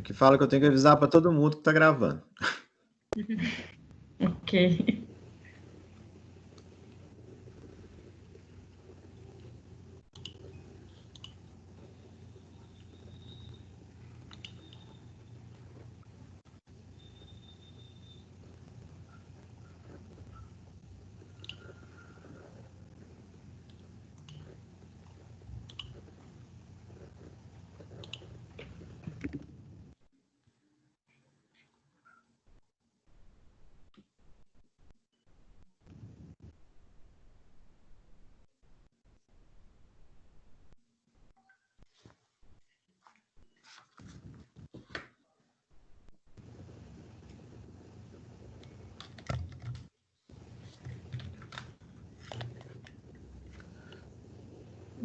Aqui fala que eu tenho que avisar para todo mundo que está gravando. Ok.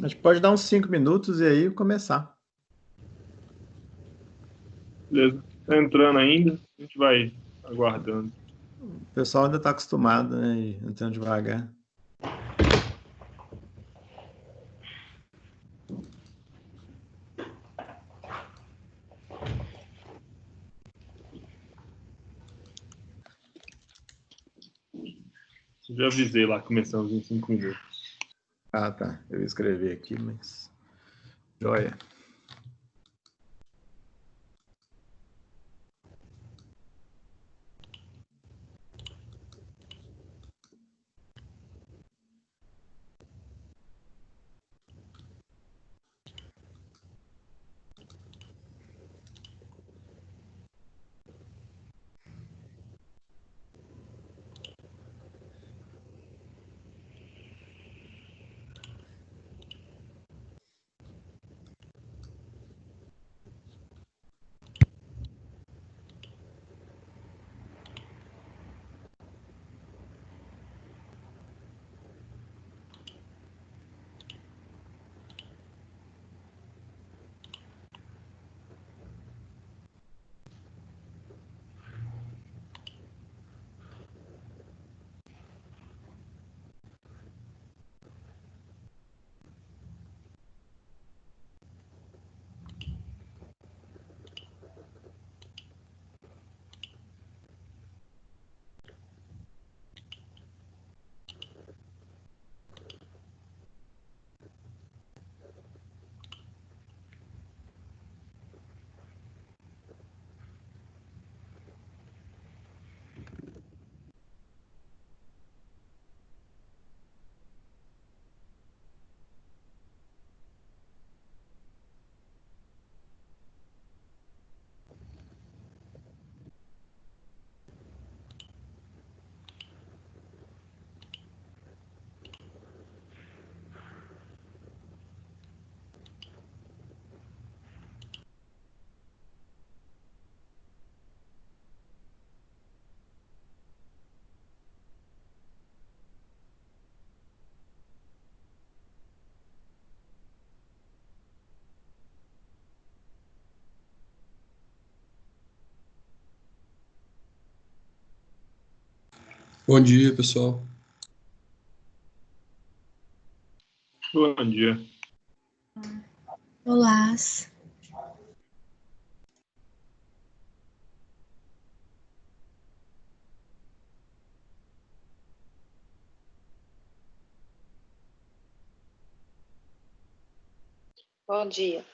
A gente pode dar uns 5 minutos e aí começar. Beleza. Tá entrando ainda, a gente vai aguardando. O pessoal ainda está acostumado, né? E entrando devagar. Já avisei lá, começamos em 5 minutos. Ah, tá. Eu ia escrever aqui, mas... Joia. Bom dia, pessoal. Bom dia. Olá. Bom dia.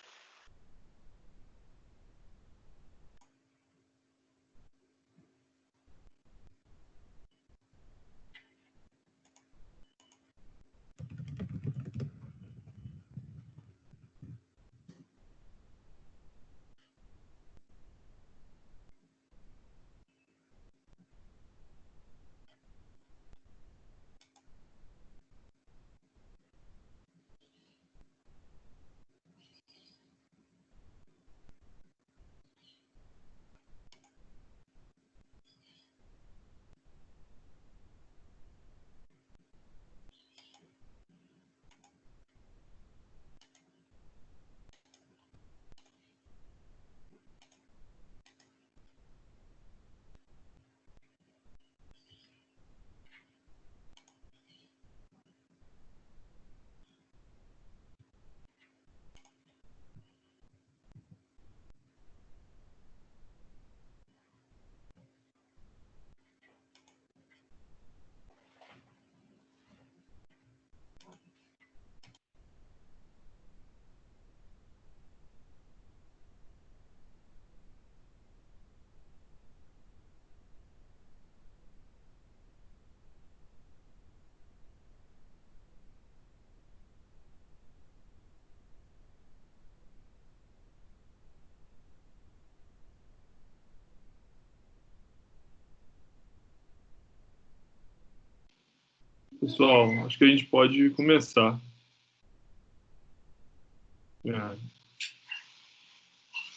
Pessoal, acho que a gente pode começar.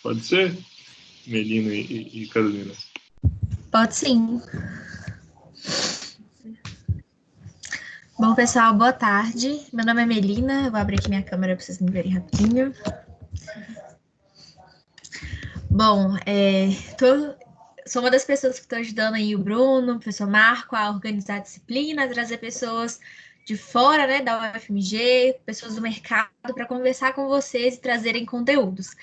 Pode ser? Melina e Carolina. Pode sim. Bom, pessoal, boa tarde. Meu nome é Melina. Eu vou abrir aqui minha câmera para vocês me verem rapidinho. Bom, sou uma das pessoas que estou ajudando aí o Bruno, o professor Marco, a organizar a disciplina, a trazer pessoas de fora, né, da UFMG, pessoas do mercado, para conversar com vocês e trazerem conteúdos.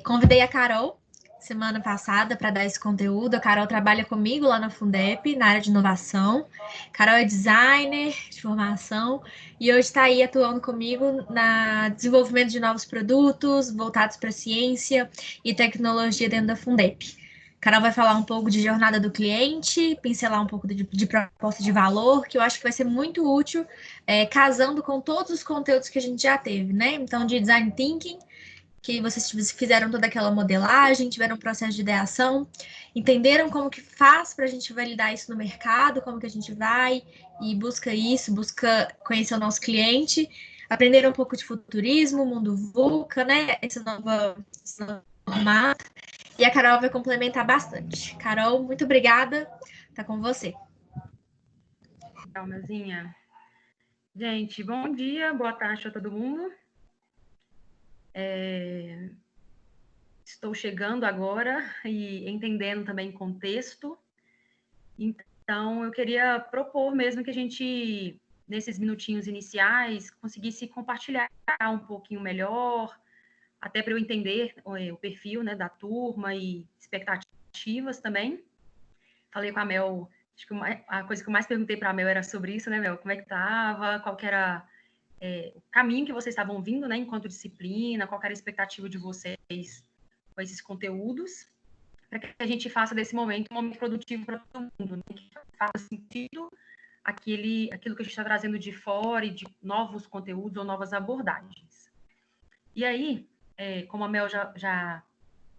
Convidei a Carol semana passada para dar esse conteúdo. A Carol trabalha comigo lá na Fundep, na área de inovação. Carol é designer de formação e hoje está aí atuando comigo no desenvolvimento de novos produtos voltados para ciência e tecnologia dentro da Fundep. Carol vai falar um pouco de jornada do cliente, pincelar um pouco de proposta de valor, que eu acho que vai ser muito útil, casando com todos os conteúdos que a gente já teve, né? Então, de design thinking, que vocês fizeram toda aquela modelagem, tiveram um processo de ideação, entenderam como que faz para a gente validar isso no mercado, como que a gente vai e busca isso, busca conhecer o nosso cliente, aprenderam um pouco de futurismo, mundo VUCA, né? Esse novo formato. E a Carol vai complementar bastante. Carol, muito obrigada. Tá com você. Calmazinha. Gente, bom dia, boa tarde a todo mundo. Estou chegando agora e entendendo também contexto. Então, eu queria propor mesmo que a gente, nesses minutinhos iniciais, conseguisse compartilhar um pouquinho melhor, até para eu entender o perfil, né, da turma e expectativas também. Falei com a Mel, acho que a coisa que eu mais perguntei para a Mel era sobre isso, né, Mel? Como é que estava, qual que era o caminho que vocês estavam vindo, né, enquanto disciplina, qual que era a expectativa de vocês com esses conteúdos, para que a gente faça desse momento um momento produtivo para todo mundo, né, que faça sentido aquilo que a gente está trazendo de fora e de novos conteúdos ou novas abordagens. E aí, como a Mel já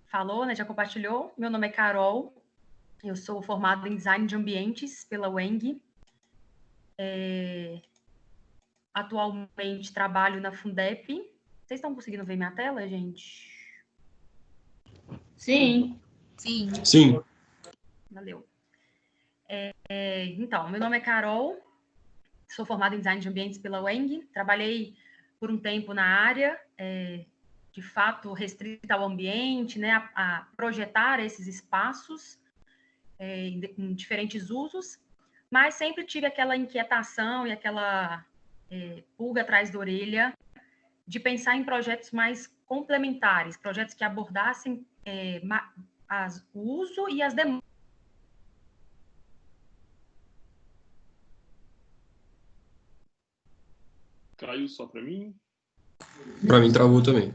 falou, né, já compartilhou, meu nome é Carol, eu sou formada em Design de Ambientes pela UENG. Atualmente trabalho na Fundep. Vocês estão conseguindo ver minha tela, gente? Sim. Sim. Valeu. Então, meu nome é Carol, sou formada em Design de Ambientes pela UENG. Trabalhei por um tempo na área, de fato, restrita ao ambiente, né, a projetar esses espaços em diferentes usos, mas sempre tive aquela inquietação e aquela pulga atrás da orelha de pensar em projetos mais complementares, projetos que abordassem o uso e as demandas. Caiu só para mim? Para mim travou também.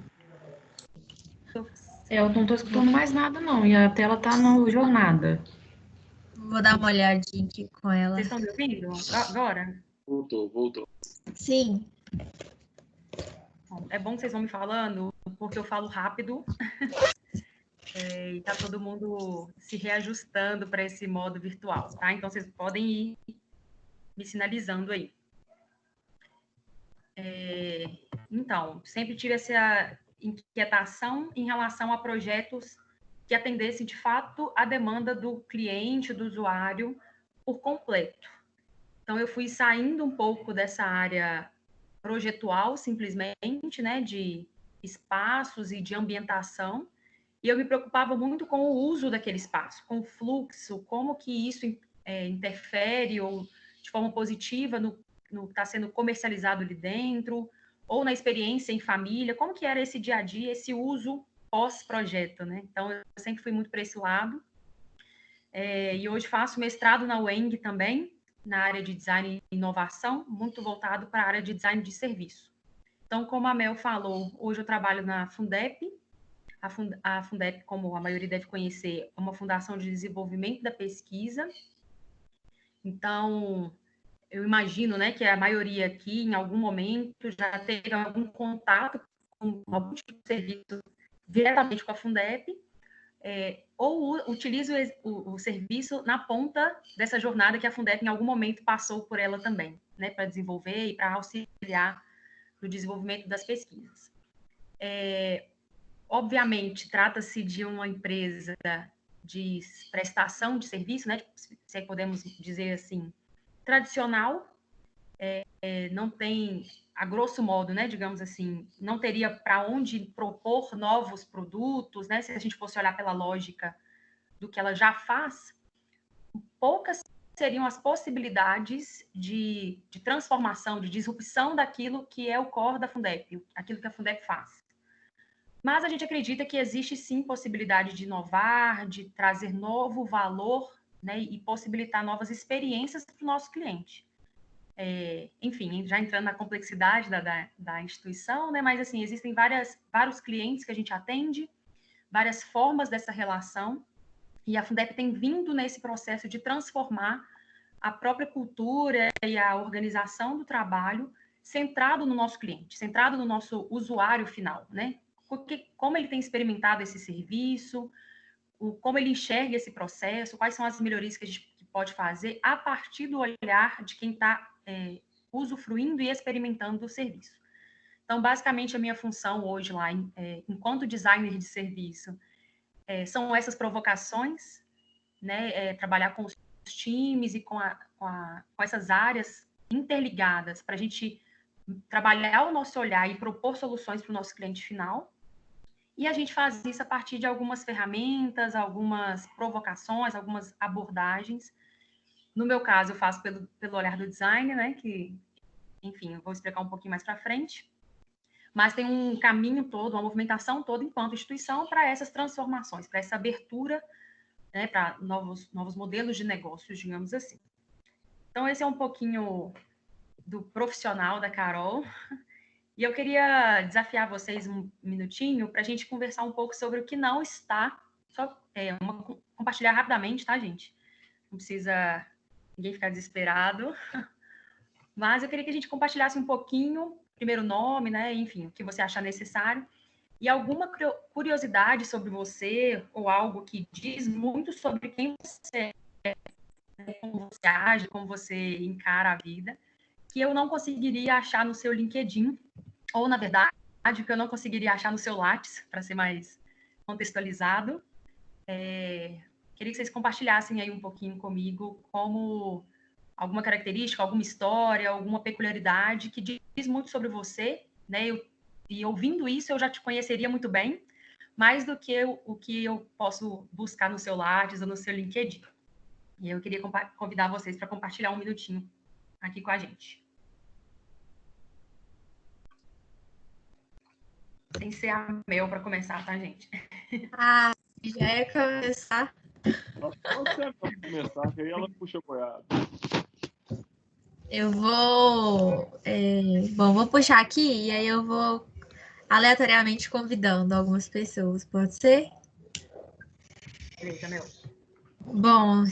Eu não estou escutando mais nada, não. E a tela está no jornada. Vou dar uma olhadinha aqui com ela. Vocês estão me ouvindo agora? Voltou. Sim. Bom, é bom que vocês vão me falando, porque eu falo rápido. E está todo mundo se reajustando para esse modo virtual, tá? Então, vocês podem ir me sinalizando aí. Então, sempre tive essa inquietação em relação a projetos que atendessem, de fato, a demanda do cliente, do usuário, por completo. Então, eu fui saindo um pouco dessa área projetual, simplesmente, né, de espaços e de ambientação, e eu me preocupava muito com o uso daquele espaço, com o fluxo, como que isso interfere ou de forma positiva no que está sendo comercializado ali dentro, ou na experiência em família, como que era esse dia a dia, esse uso pós-projeto, né? Então, eu sempre fui muito para esse lado. E hoje faço mestrado na UENG também, na área de design e inovação, muito voltado para a área de design de serviço. Então, como a Mel falou, hoje eu trabalho na Fundep. A Fundep, como a maioria deve conhecer, é uma fundação de desenvolvimento da pesquisa. Então, eu imagino, né, que a maioria aqui, em algum momento, já teve algum contato com algum tipo de serviço diretamente com a Fundep, ou utiliza o serviço na ponta dessa jornada que a Fundep, em algum momento, passou por ela também. né, para desenvolver e para auxiliar no desenvolvimento das pesquisas. Obviamente, trata-se de uma empresa de prestação de serviço, né, se podemos dizer assim, tradicional, não tem, a grosso modo, né, digamos assim, não teria para onde propor novos produtos, né, se a gente fosse olhar pela lógica do que ela já faz, poucas seriam as possibilidades de transformação, de disrupção daquilo que é o core da Fundep, aquilo que a Fundep faz. Mas a gente acredita que existe sim possibilidade de inovar, de trazer novo valor, né, e possibilitar novas experiências para o nosso cliente. Enfim, já entrando na complexidade da instituição, né, mas assim, existem vários clientes que a gente atende, várias formas dessa relação, e a Fundep tem vindo nesse processo de transformar a própria cultura e a organização do trabalho centrado no nosso cliente, centrado no nosso usuário final, né? Porque, como ele tem experimentado esse serviço, como ele enxerga esse processo, quais são as melhorias que a gente pode fazer a partir do olhar de quem está usufruindo e experimentando o serviço. Então, basicamente, a minha função hoje lá, enquanto designer de serviço, são essas provocações, né, trabalhar com os times e com essas áreas interligadas para a gente trabalhar o nosso olhar e propor soluções para o nosso cliente final. E a gente faz isso a partir de algumas ferramentas, algumas provocações, algumas abordagens. No meu caso, eu faço pelo olhar do design, né, que, enfim, eu vou explicar um pouquinho mais para frente. Mas tem um caminho todo, uma movimentação toda enquanto instituição para essas transformações, para essa abertura, né, para novos modelos de negócios, digamos assim. Então, esse é um pouquinho do profissional da Carol. E eu queria desafiar vocês um minutinho para a gente conversar um pouco sobre o que não está, compartilhar rapidamente, tá, gente? Não precisa ninguém ficar desesperado. Mas eu queria que a gente compartilhasse um pouquinho, primeiro nome, né, enfim, o que você achar necessário, e alguma curiosidade sobre você, ou algo que diz muito sobre quem você é, como você age, como você encara a vida, que eu não conseguiria achar no seu LinkedIn, ou, na verdade, que eu não conseguiria achar no seu Lattes, para ser mais contextualizado. Queria que vocês compartilhassem aí um pouquinho comigo como alguma característica, alguma história, alguma peculiaridade que diz muito sobre você, né? E ouvindo isso, eu já te conheceria muito bem, mais do que o que eu posso buscar no seu Lattes ou no seu LinkedIn. E eu queria convidar vocês para compartilhar um minutinho aqui com a gente. Tem que ser a Mel para começar, tá, gente? Já ia começar. Pode ser para começar, que aí ela puxa a boiada. Eu vou... vou puxar aqui e aí eu vou aleatoriamente convidando algumas pessoas, pode ser? Beleza, Mel. Bom,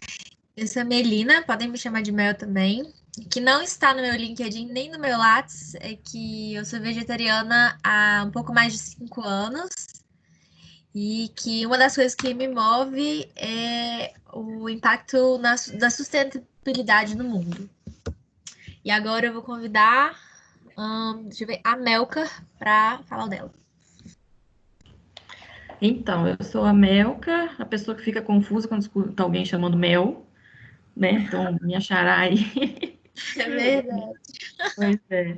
eu sou a Melina, podem me chamar de Mel também. O que não está no meu LinkedIn nem no meu Lattes é que eu sou vegetariana há um pouco mais de 5 anos e que uma das coisas que me move é o impacto da sustentabilidade no mundo. E agora eu vou convidar deixa eu ver, a Melka para falar dela. Então, eu sou a Melka, a pessoa que fica confusa quando escuta alguém chamando Mel, né? Então, me achará aí. É verdade. Pois é.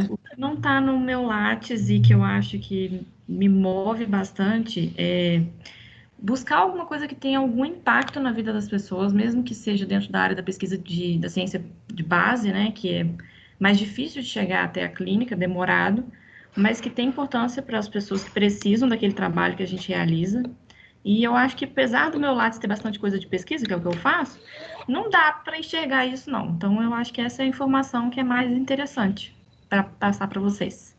O que não está no meu Lattes e que eu acho que me move bastante é buscar alguma coisa que tenha algum impacto na vida das pessoas, mesmo que seja dentro da área da pesquisa da ciência de base, né, que é mais difícil de chegar até a clínica, demorado, mas que tem importância para as pessoas que precisam daquele trabalho que a gente realiza. E eu acho que, apesar do meu Lattes ter bastante coisa de pesquisa, que é o que eu faço, não dá para enxergar isso, não. Então, eu acho que essa é a informação que é mais interessante para passar para vocês.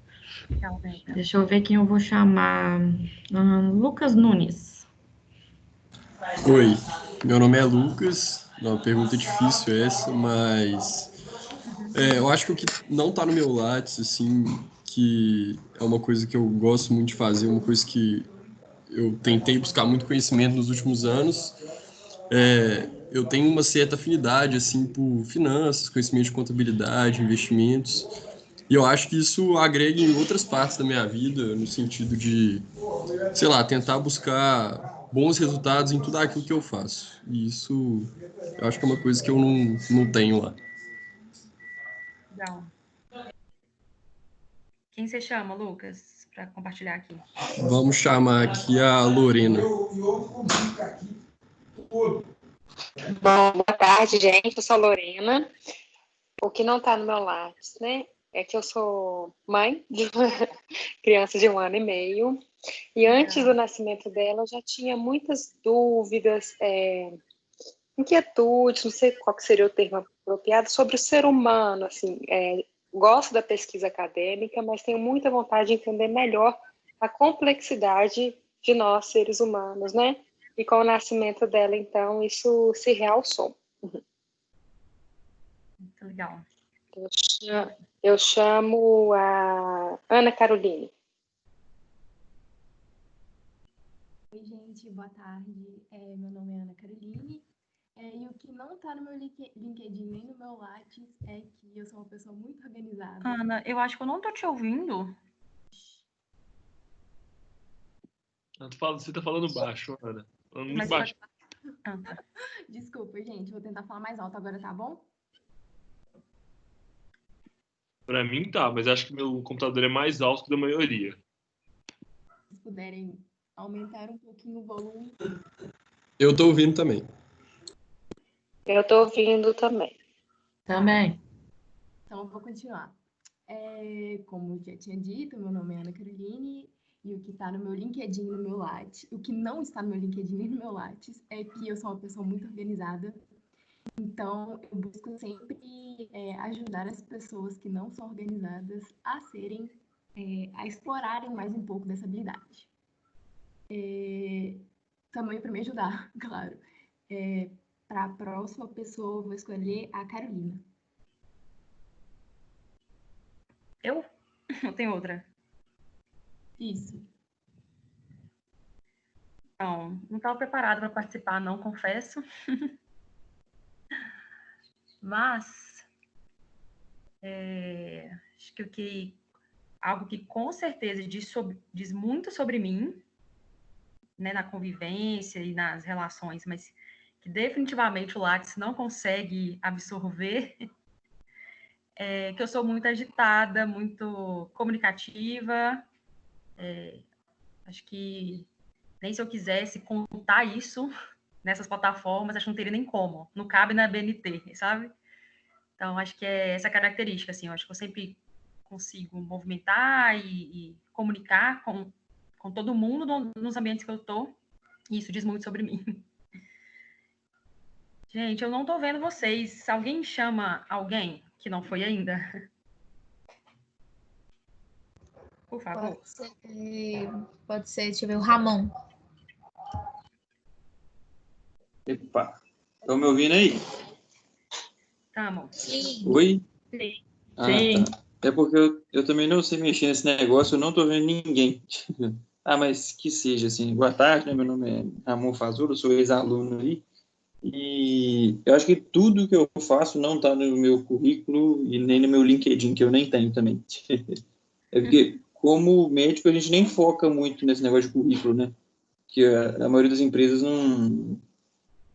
Deixa eu ver quem eu vou chamar. Lucas Nunes. Oi, meu nome é Lucas. Uma pergunta difícil essa, mas eu acho que o que não está no meu Lattes, assim, que é uma coisa que eu gosto muito de fazer, uma coisa que eu tentei buscar muito conhecimento nos últimos anos, eu tenho uma certa afinidade, assim, por finanças, conhecimento de contabilidade, investimentos. E eu acho que isso agrega em outras partes da minha vida, no sentido de, sei lá, tentar buscar bons resultados em tudo aquilo que eu faço. E isso, eu acho que é uma coisa que eu não tenho lá. Legal. Quem você chama, Lucas, para compartilhar aqui? Vamos chamar aqui a Lorena. Bom, boa tarde, gente. Eu sou a Lorena. O que não está no meu Lattes, né? É que eu sou mãe de uma criança de 1 ano e meio. E antes do nascimento dela, eu já tinha muitas dúvidas, inquietudes, não sei qual que seria o termo apropriado, sobre o ser humano. Assim, gosto da pesquisa acadêmica, mas tenho muita vontade de entender melhor a complexidade de nós, seres humanos, né? E com o nascimento dela, então, isso se realçou. Muito legal. Eu chamo a Ana Caroline. Oi, gente, boa tarde. Meu nome é Ana Caroline. E o que não está no meu LinkedIn nem no meu Lattes é que eu sou uma pessoa muito organizada. Ana, eu acho que eu não tô te ouvindo. Você tá falando baixo, Ana. Falando muito Mas baixo. Ah, tá. Desculpa, gente, vou tentar falar mais alto agora, tá bom? Pra mim tá, mas acho que meu computador é mais alto que o da maioria. Se puderem aumentar um pouquinho o volume. Eu tô ouvindo também. Eu estou ouvindo também. Também. Então, eu vou continuar. Como já tinha dito, meu nome é Ana Caroline e o que está no meu LinkedIn e no meu Lattes, o que não está no meu LinkedIn e no meu Lattes é que eu sou uma pessoa muito organizada. Então, eu busco sempre ajudar as pessoas que não são organizadas a a explorarem mais um pouco dessa habilidade. Também para me ajudar, claro. Para a próxima pessoa, eu vou escolher a Carolina. Eu? Não tem outra. Isso. Não estava preparada para participar, não, confesso. Mas acho que algo que com certeza diz muito sobre mim, né, na convivência e nas relações, mas que definitivamente o Lattes não consegue absorver, é que eu sou muito agitada, muito comunicativa. Acho que nem se eu quisesse contar isso nessas plataformas, acho que não teria nem como. Não cabe na BNT, sabe? Então, acho que é essa característica, assim. Eu acho que eu sempre consigo movimentar e comunicar com todo mundo nos ambientes que eu estou. E isso diz muito sobre mim. Gente, eu não estou vendo vocês. Alguém chama alguém que não foi ainda? Por favor. Pode ser, deixa eu ver, o Ramon. Epa, estão me ouvindo aí? Tamo. Sim. Oi? Sim. Ah, Sim. tá. É porque eu também não sei mexer nesse negócio, eu não tô vendo ninguém. Mas que seja, assim. Boa tarde, né? Meu nome é Ramon Fazula, eu sou ex-aluno aí. E eu acho que tudo que eu faço não está no meu currículo e nem no meu LinkedIn, que eu nem tenho também. É porque, como médico, a gente nem foca muito nesse negócio de currículo, né? Que a maioria das empresas não...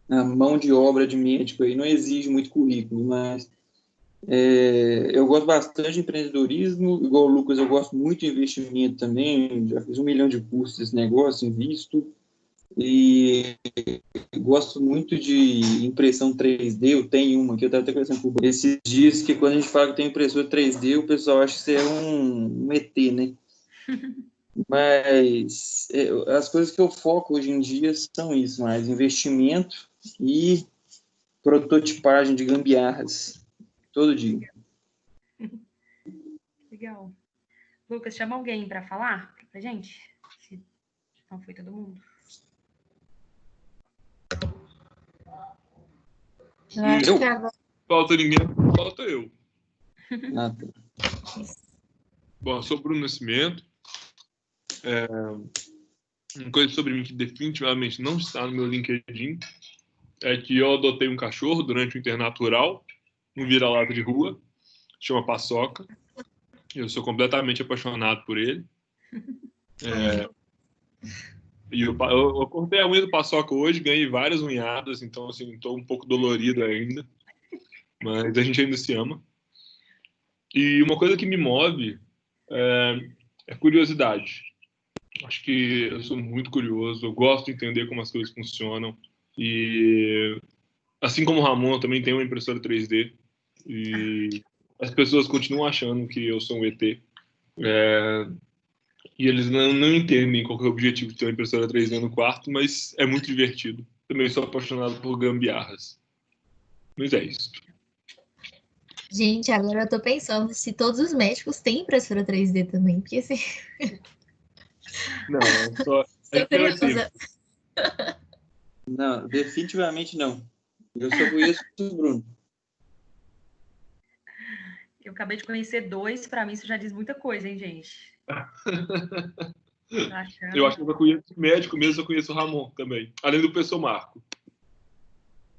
A mão de obra de médico aí não exige muito currículo, mas eu gosto bastante de empreendedorismo, igual o Lucas, eu gosto muito de investimento também, já fiz 1 milhão de cursos desse negócio, invisto, e gosto muito de impressão 3D, eu tenho uma que eu estava até conversando com esses dias, que quando a gente fala que tem impressora 3D, o pessoal acha que você é um ET, né? Mas as coisas que eu foco hoje em dia são isso, mais investimento e prototipagem de gambiarras, todo dia. Legal. Lucas, chama alguém para falar pra gente? Se não foi todo mundo. Eu acho que agora. Falta ninguém, falta eu. Nada. Bom, eu sou Bruno Nascimento. Uma coisa sobre mim que definitivamente não está no meu LinkedIn é que eu adotei um cachorro durante o internato rural, um vira-lata de rua, chama Paçoca. Eu sou completamente apaixonado por ele. E eu cortei a unha do Paçoca hoje, ganhei várias unhadas, então assim, estou um pouco dolorido ainda, mas a gente ainda se ama. E uma coisa que me move é curiosidade. Acho que eu sou muito curioso, eu gosto de entender como as coisas funcionam. E assim como o Ramon, eu também tenho uma impressora 3D. E as pessoas continuam achando que eu sou um ET. E eles não entendem qual que é o objetivo de ter uma impressora 3D no quarto, mas é muito divertido. Também sou apaixonado por gambiarras. Mas é isso. Gente, agora eu tô pensando se todos os médicos têm impressora 3D também, porque assim, Não, é só... sou curiosa. Não, definitivamente não. Eu só conheço o Bruno. Eu acabei de conhecer 2, para mim isso já diz muita coisa, hein, gente? Eu acho que eu só conheço médico mesmo, eu conheço o Ramon também. Além do professor Marco.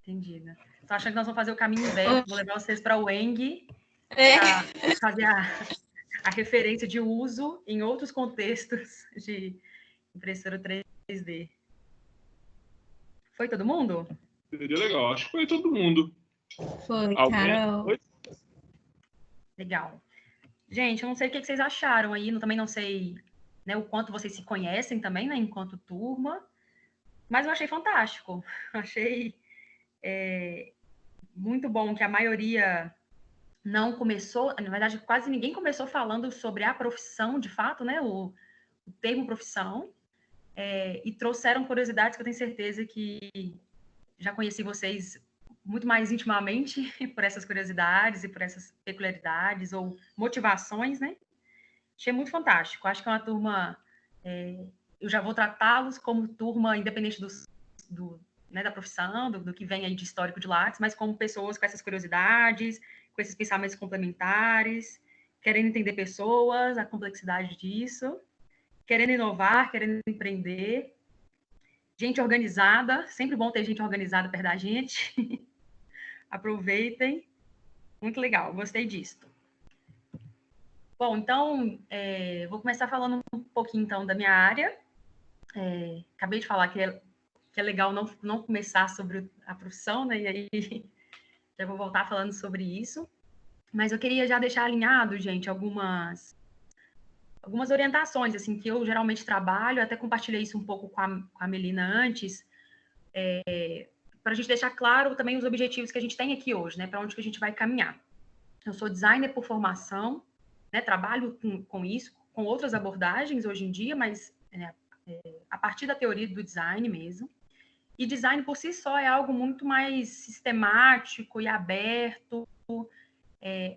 Entendi, né? Tô achando que nós vamos fazer o caminho inverso. Vou levar vocês para o Eng, para fazer a referência de uso em outros contextos de impressora 3D. Foi todo mundo? Seria legal, acho que foi todo mundo. Foi, Alguém? Carol. Foi? Legal. Gente, eu não sei o que vocês acharam aí, também não sei, né, o quanto vocês se conhecem também, né, enquanto turma, mas eu achei fantástico. Achei muito bom que a maioria não começou, na verdade, quase ninguém começou falando sobre a profissão, de fato, né, o termo profissão, e trouxeram curiosidades que eu tenho certeza que já conheci vocês muito mais intimamente por essas curiosidades e por essas peculiaridades ou motivações, né? Achei muito fantástico. Acho que é uma turma... eu já vou tratá-los como turma independente né, da profissão, do que vem aí de histórico de Lattes, mas como pessoas com essas curiosidades, com esses pensamentos complementares, querendo entender pessoas, a complexidade disso, querendo inovar, querendo empreender. Gente organizada, sempre bom ter gente organizada perto da gente. Aproveitem. Muito legal, gostei disso. Bom, então, vou começar falando um pouquinho, então, da minha área. Acabei de falar que é legal não começar sobre a profissão, né? E aí já vou voltar falando sobre isso. Mas eu queria já deixar alinhado, gente, algumas orientações, assim, que eu geralmente trabalho, até compartilhei isso um pouco com a Melina antes, para a gente deixar claro também os objetivos que a gente tem aqui hoje, né? Para onde que a gente vai caminhar. Eu sou designer por formação, né? Trabalho com isso, com outras abordagens hoje em dia, mas a partir da teoria do design mesmo. E design por si só é algo muito mais sistemático e aberto,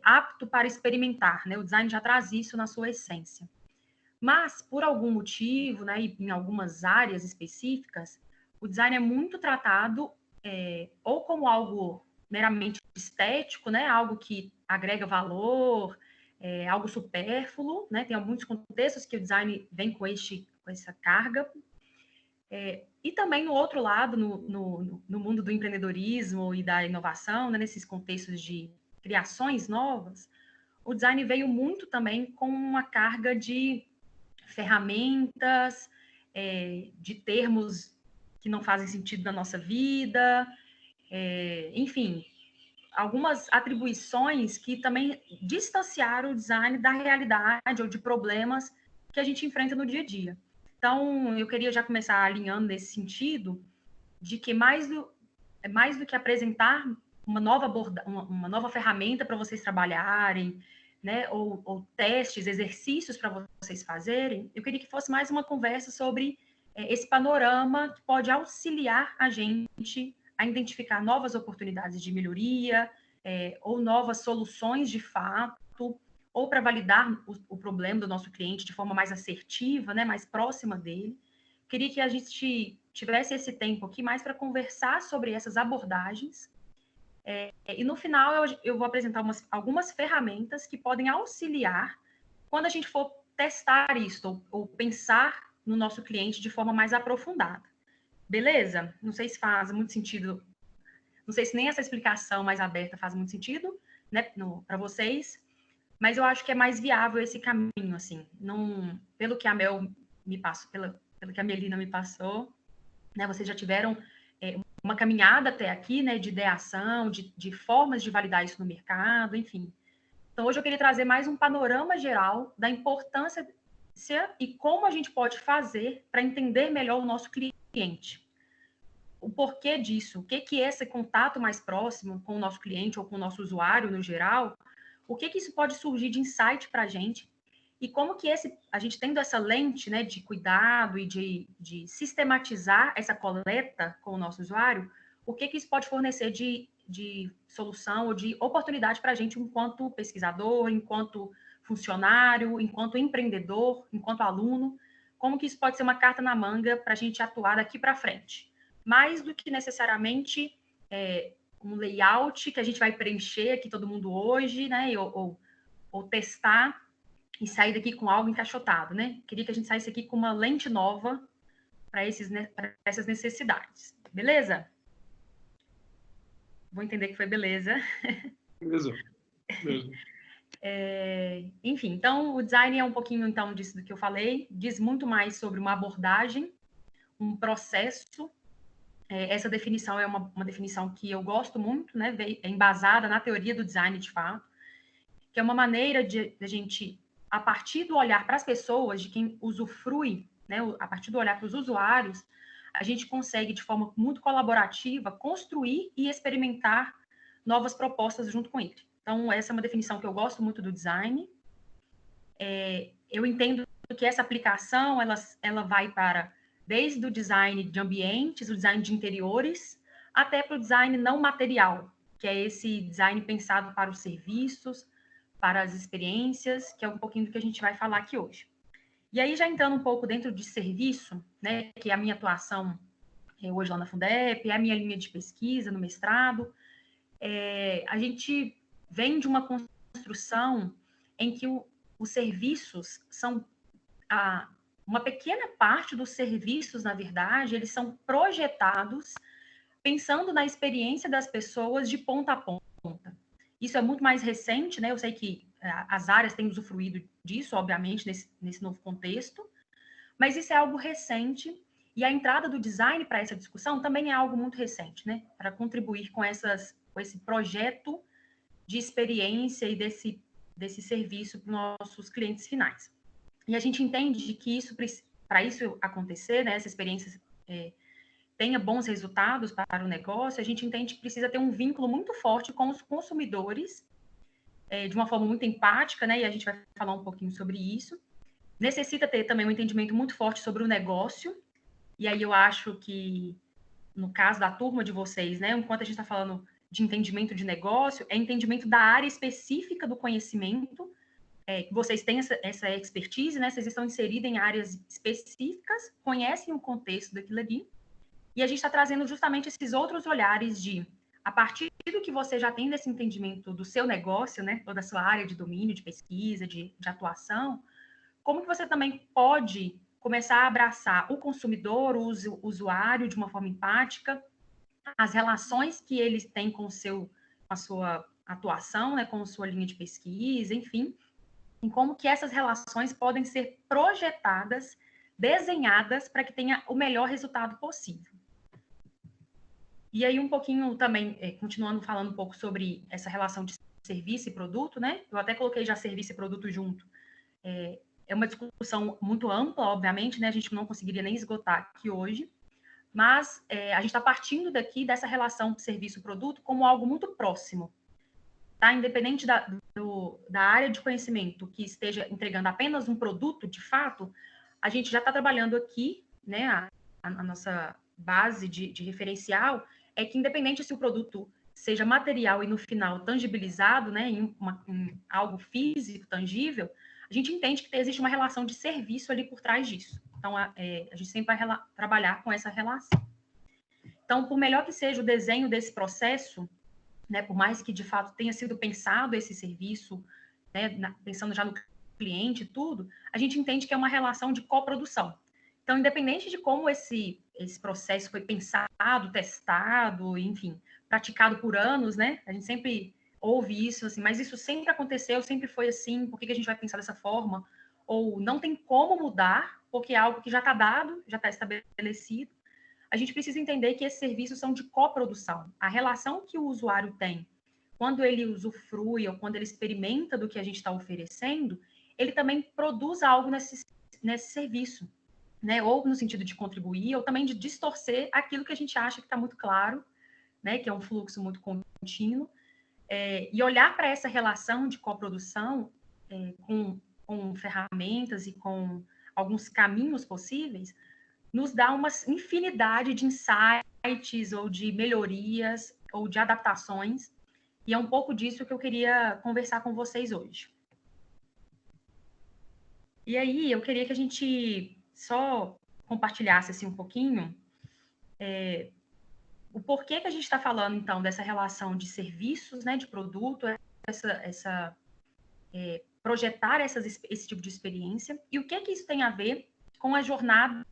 apto para experimentar, né? O design já traz isso na sua essência. Mas, por algum motivo, né, e em algumas áreas específicas, o design é muito tratado ou como algo meramente estético, né, algo que agrega valor, algo supérfluo, né, tem muitos contextos que o design vem com essa carga. E também, no outro lado, no mundo do empreendedorismo e da inovação, né, nesses contextos de criações novas, o design veio muito também com uma carga de ferramentas, de termos que não fazem sentido na nossa vida, enfim, algumas atribuições que também distanciaram o design da realidade ou de problemas que a gente enfrenta no dia a dia. Então, eu queria já começar alinhando nesse sentido de que mais do que apresentar uma nova ferramenta para vocês trabalharem, né, ou testes, exercícios para vocês fazerem, eu queria que fosse mais uma conversa sobre esse panorama que pode auxiliar a gente a identificar novas oportunidades de melhoria, ou novas soluções de fato, ou para validar o problema do nosso cliente de forma mais assertiva, né, mais próxima dele. Queria que a gente tivesse esse tempo aqui mais para conversar sobre essas abordagens. E no final eu vou apresentar algumas ferramentas que podem auxiliar quando a gente for testar isso ou pensar no nosso cliente de forma mais aprofundada. Beleza? Não sei se faz muito sentido Não sei se nem essa explicação mais aberta faz muito sentido, né, para vocês, mas eu acho que é mais viável esse caminho, assim. Não, pelo que a Mel me passou, pelo que a Melina me passou, né, vocês já tiveram uma caminhada até aqui, né, de ideação, de formas de validar isso no mercado, enfim. Então, hoje eu queria trazer mais um panorama geral da importância e como a gente pode fazer para entender melhor o nosso cliente. O porquê disso, o que é esse contato mais próximo com o nosso cliente ou com o nosso usuário no geral, o que isso pode surgir de insight para a gente e como que a gente tendo essa lente, né, de cuidado e de sistematizar essa coleta com o nosso usuário, o que isso pode fornecer de solução ou de oportunidade para a gente enquanto pesquisador, enquanto funcionário, enquanto empreendedor, enquanto aluno, como que isso pode ser uma carta na manga para a gente atuar daqui para frente. Mais do que necessariamente um layout que a gente vai preencher aqui todo mundo hoje, né, ou testar e sair daqui com algo encaixotado, né? Queria que a gente saísse aqui com uma lente nova para essas necessidades. Beleza? Vou entender que foi beleza. Beleza. Enfim, então, o design é um pouquinho, então, disso do que eu falei. Diz muito mais sobre uma abordagem, um processo. Essa definição é uma definição que eu gosto muito, né? É embasada na teoria do design, de fato, que é uma maneira de a gente, a partir do olhar para as pessoas, de quem usufrui, né? A partir do olhar para os usuários, a gente consegue, de forma muito colaborativa, construir e experimentar novas propostas junto com ele. Então, essa é uma definição que eu gosto muito do design. Eu entendo que essa aplicação, ela vai para desde o design de ambientes, o design de interiores, até para o design não material, que é esse design pensado para os serviços, para as experiências, que é um pouquinho do que a gente vai falar aqui hoje. E aí, já entrando um pouco dentro de serviço, né, que é a minha atuação hoje lá na Fundep, é a minha linha de pesquisa no mestrado, a gente vem de uma construção em que os serviços são uma pequena parte dos serviços, na verdade, eles são projetados pensando na experiência das pessoas de ponta a ponta. Isso é muito mais recente, né? Eu sei que as áreas têm usufruído disso, obviamente, nesse novo contexto, mas isso é algo recente e a entrada do design para essa discussão também é algo muito recente, né? Para contribuir com esse projeto de experiência e desse serviço para os nossos clientes finais. E a gente entende que para isso acontecer, né, essa experiência tenha bons resultados para o negócio, a gente entende que precisa ter um vínculo muito forte com os consumidores, de uma forma muito empática, né, e a gente vai falar um pouquinho sobre isso. Necessita ter também um entendimento muito forte sobre o negócio, e aí eu acho que, no caso da turma de vocês, né, enquanto a gente está falando de entendimento de negócio, é entendimento da área específica do conhecimento, que vocês têm essa expertise, né? Vocês estão inseridos em áreas específicas, conhecem o contexto daquilo ali, e a gente está trazendo justamente esses outros olhares a partir do que você já tem desse entendimento do seu negócio, né? Ou da sua área de domínio, de pesquisa, de atuação, como que você também pode começar a abraçar o consumidor, o usuário de uma forma empática, as relações que eles têm com a sua atuação, né? Com a sua linha de pesquisa, enfim, em como que essas relações podem ser projetadas, desenhadas para que tenha o melhor resultado possível. E aí um pouquinho também, continuando falando um pouco sobre essa relação de serviço e produto, né? Eu até coloquei já serviço e produto junto. É uma discussão muito ampla, obviamente, né? A gente não conseguiria nem esgotar aqui hoje, mas a gente está partindo dessa relação de serviço e produto como algo muito próximo. Tá? Independente da área de conhecimento que esteja entregando apenas um produto, de fato, a gente já está trabalhando aqui, né, a nossa base de referencial é que, independente se o produto seja material e, no final, tangibilizado, né, em algo físico, tangível, a gente entende que existe uma relação de serviço ali por trás disso. Então, a gente sempre vai trabalhar com essa relação. Então, por melhor que seja o desenho desse processo, né, por mais que, de fato, tenha sido pensado esse serviço, né, pensando já no cliente e tudo, a gente entende que é uma relação de coprodução. Então, independente de como esse processo foi pensado, testado, enfim, praticado por anos, né? A gente sempre ouve isso, assim, mas isso sempre aconteceu, sempre foi assim, por que a gente vai pensar dessa forma? Ou não tem como mudar, porque é algo que já está dado, já está estabelecido. A gente precisa entender que esses serviços são de coprodução. A relação que o usuário tem quando ele usufrui ou quando ele experimenta do que a gente está oferecendo, ele também produz algo nesse serviço, né? Ou no sentido de contribuir, ou também de distorcer aquilo que a gente acha que está muito claro, né? Que é um fluxo muito contínuo. E olhar para essa relação de coprodução com ferramentas e com alguns caminhos possíveis, nos dá uma infinidade de insights ou de melhorias ou de adaptações, e é um pouco disso que eu queria conversar com vocês hoje. E aí, eu queria que a gente só compartilhasse assim, um pouquinho o porquê que a gente está falando, então, dessa relação de serviços, né, de produto, projetar esse tipo de experiência, e o que isso tem a ver com a jornada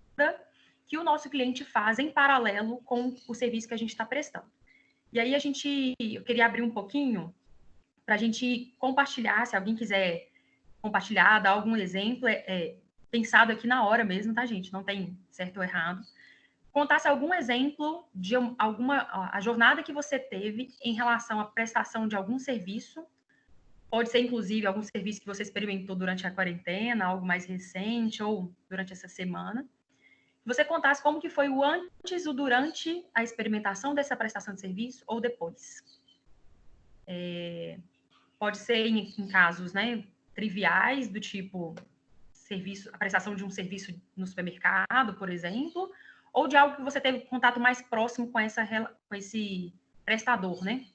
que o nosso cliente faz em paralelo com o serviço que a gente está prestando. E aí eu queria abrir um pouquinho para a gente compartilhar, se alguém quiser compartilhar, dar algum exemplo, pensado aqui na hora mesmo, tá, gente? Não tem certo ou errado. Contasse algum exemplo de a jornada que você teve em relação à prestação de algum serviço. Pode ser, inclusive, algum serviço que você experimentou durante a quarentena, algo mais recente, ou durante essa semana. Você contasse como que foi o antes e o durante a experimentação dessa prestação de serviço, ou depois. Pode ser em casos, né, triviais, do tipo a prestação de um serviço no supermercado, por exemplo, ou de algo que você teve contato mais próximo com esse prestador, né?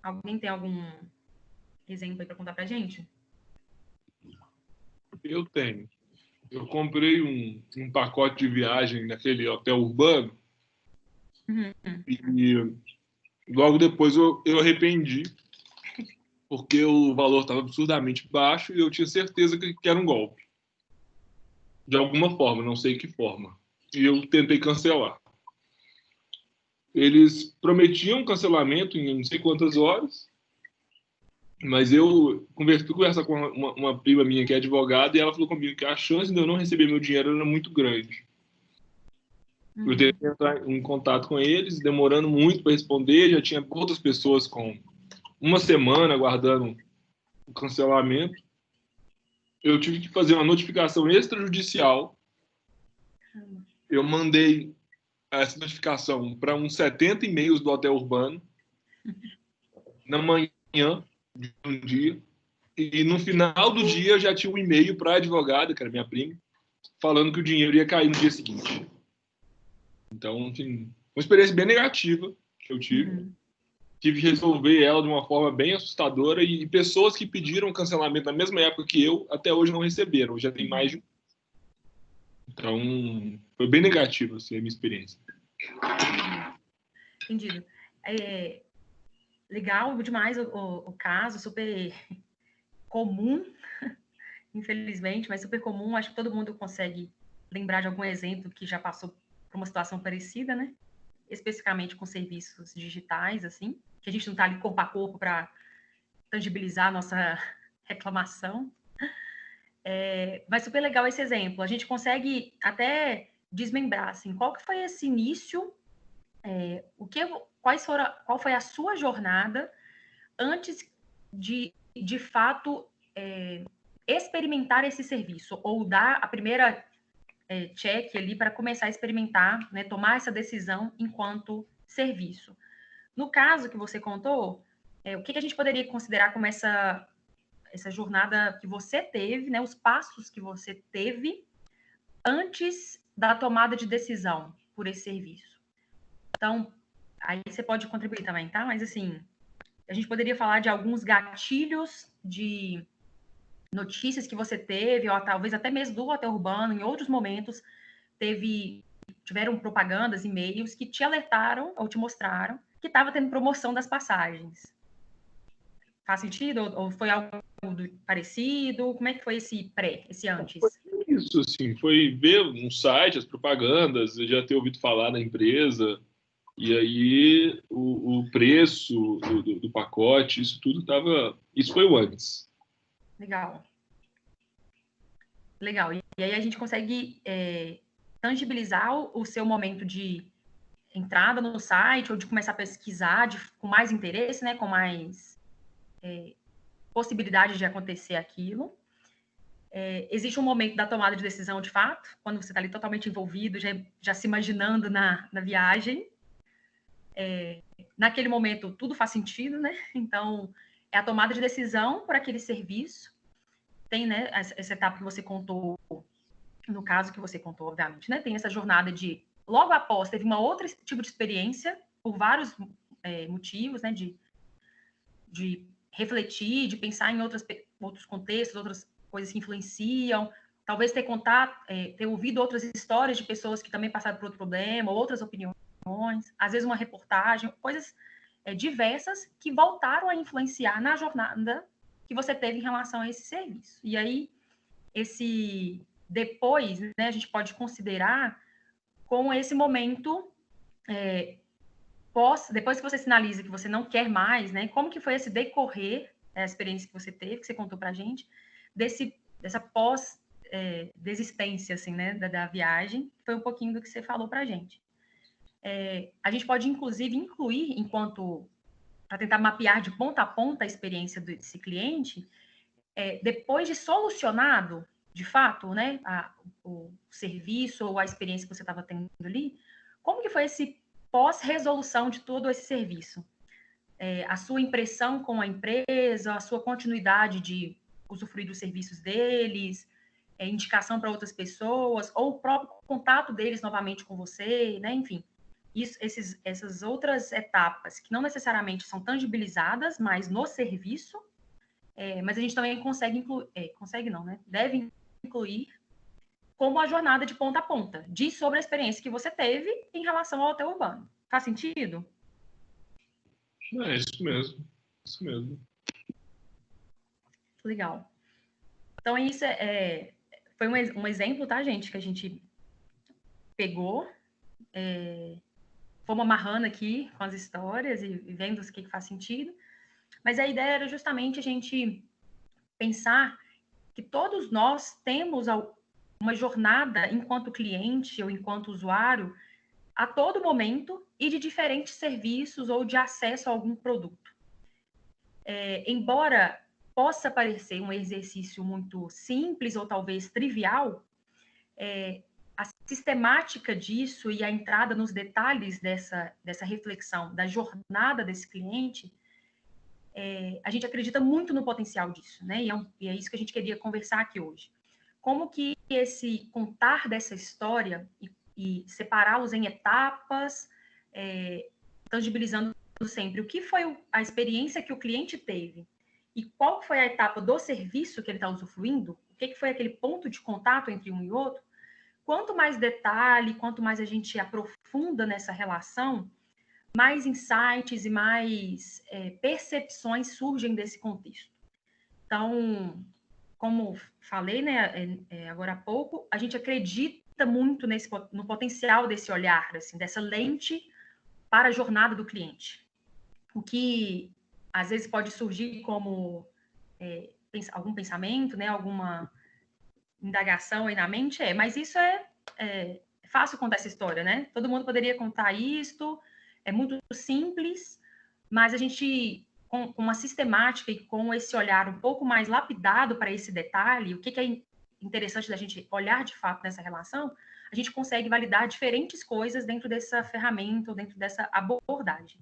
Alguém tem algum exemplo aí para contar para a gente? Eu tenho. Eu comprei um pacote de viagem naquele hotel urbano e logo depois eu arrependi porque o valor estava absurdamente baixo e eu tinha certeza que era um golpe. De alguma forma, não sei que forma. E eu tentei cancelar. Eles prometiam cancelamento em não sei quantas horas, mas eu fui conversar com uma prima minha que é advogada e ela falou comigo que a chance de eu não receber meu dinheiro era muito grande. Eu tentei entrar em contato com eles, demorando muito para responder, já tinha outras pessoas com uma semana aguardando o cancelamento. Eu tive que fazer uma notificação extrajudicial. Eu mandei essa notificação para uns 70 e-mails do hotel urbano na manhã de um dia. E no final do dia eu já tinha um e-mail para a advogada, que era minha prima, falando que o dinheiro ia cair no dia seguinte. Então, enfim, uma experiência bem negativa que eu tive. Tive que resolver ela de uma forma bem assustadora e pessoas que pediram cancelamento na mesma época que eu, até hoje não receberam. Já tem mais de... Então, foi bem negativo assim, a minha experiência. Entendido. Legal demais o caso, super comum, infelizmente, mas super comum. Acho que todo mundo consegue lembrar de algum exemplo que já passou por uma situação parecida, né? Especificamente com serviços digitais, assim, que a gente não está ali corpo a corpo para tangibilizar a nossa reclamação. Mas super legal esse exemplo. A gente consegue até desmembrar, assim, qual que foi esse início, qual foi a sua jornada antes de fato, experimentar esse serviço, ou dar a primeira check ali para começar a experimentar, né, tomar essa decisão enquanto serviço. No caso que você contou, o que a gente poderia considerar como essa jornada que você teve, né, os passos que você teve antes da tomada de decisão por esse serviço? Então, aí você pode contribuir também, tá? Mas, assim, a gente poderia falar de alguns gatilhos de notícias que você teve, ou talvez até mesmo do hotel urbano, em outros momentos, tiveram propagandas, e-mails que te alertaram ou te mostraram que estava tendo promoção das passagens. Faz sentido? Ou foi algo parecido? Como é que foi esse antes? Isso, assim, foi ver um site, as propagandas, já ter ouvido falar da empresa, E aí o preço do pacote, isso tudo estava... Isso foi o antes. Legal. Legal. E aí a gente consegue tangibilizar o seu momento de entrada no site ou de começar a pesquisar com mais interesse, né? Com mais possibilidade de acontecer aquilo. Existe um momento da tomada de decisão, de fato, quando você está ali totalmente envolvido, já se imaginando na viagem. Naquele momento, tudo faz sentido, né? Então, é a tomada de decisão por aquele serviço. Tem, né, essa etapa que você contou, no caso que você contou, obviamente, né? Tem essa jornada de, logo após, teve uma outra tipo de experiência, por vários motivos, né? De refletir, de pensar em outros contextos, outras coisas que influenciam, talvez ter contato, ter ouvido outras histórias de pessoas que também passaram por outro problema, outras opiniões, às vezes uma reportagem, coisas diversas que voltaram a influenciar na jornada que você teve em relação a esse serviço. E aí, depois, né, a gente pode considerar como esse momento, depois que você sinaliza que você não quer mais, né, como que foi esse decorrer, a experiência que você teve, que você contou pra gente, dessa pós-desistência, assim, né, da viagem, foi um pouquinho do que você falou pra gente. A gente pode, inclusive, incluir, para tentar mapear de ponta a ponta a experiência desse cliente, depois de solucionado, de fato, né, o serviço ou a experiência que você estava tendo ali, como que foi esse pós-resolução de todo esse serviço? A sua impressão com a empresa, a sua continuidade de usufruir dos serviços deles, indicação para outras pessoas, ou o próprio contato deles novamente com você, né, enfim. Essas outras etapas que não necessariamente são tangibilizadas, mas no serviço, mas a gente também consegue incluir, deve incluir como a jornada de ponta a ponta, diz sobre a experiência que você teve em relação ao hotel urbano. Faz sentido? É isso mesmo, isso mesmo. Legal. Então, isso foi um exemplo, tá, gente, que a gente pegou, fomos amarrando aqui com as histórias e vendo o que faz sentido. Mas a ideia era justamente a gente pensar que todos nós temos uma jornada enquanto cliente ou enquanto usuário a todo momento e de diferentes serviços ou de acesso a algum produto. Embora possa parecer um exercício muito simples ou talvez trivial, a sistemática disso e a entrada nos detalhes dessa reflexão, da jornada desse cliente, a gente acredita muito no potencial disso, né? E é isso que a gente queria conversar aqui hoje. Como que esse contar dessa história e separá-los em etapas, tangibilizando sempre o que foi a experiência que o cliente teve e qual foi a etapa do serviço que ele está usufruindo, o que foi aquele ponto de contato entre um e outro. Quanto mais detalhe, quanto mais a gente aprofunda nessa relação, mais insights e mais percepções surgem desse contexto. Então, como falei, né, agora há pouco, a gente acredita muito no potencial desse olhar, assim, dessa lente para a jornada do cliente. O que, às vezes, pode surgir como algum pensamento, né, alguma indagação aí na mente, mas isso é fácil contar essa história, né? Todo mundo poderia contar isto, é muito simples, mas a gente, com uma sistemática e com esse olhar um pouco mais lapidado para esse detalhe, o que é interessante da gente olhar de fato nessa relação, a gente consegue validar diferentes coisas dentro dessa ferramenta ou dentro dessa abordagem.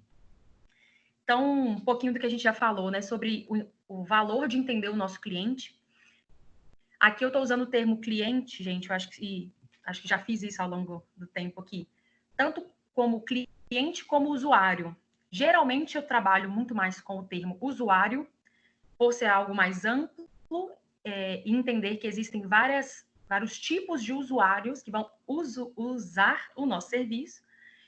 Então, um pouquinho do que a gente já falou, né, sobre o valor de entender o nosso cliente. Aqui eu estou usando o termo cliente, gente, eu acho que já fiz isso ao longo do tempo aqui, tanto como cliente como usuário. Geralmente eu trabalho muito mais com o termo usuário, por ser algo mais amplo, e entender que existem vários tipos de usuários que vão usar o nosso serviço,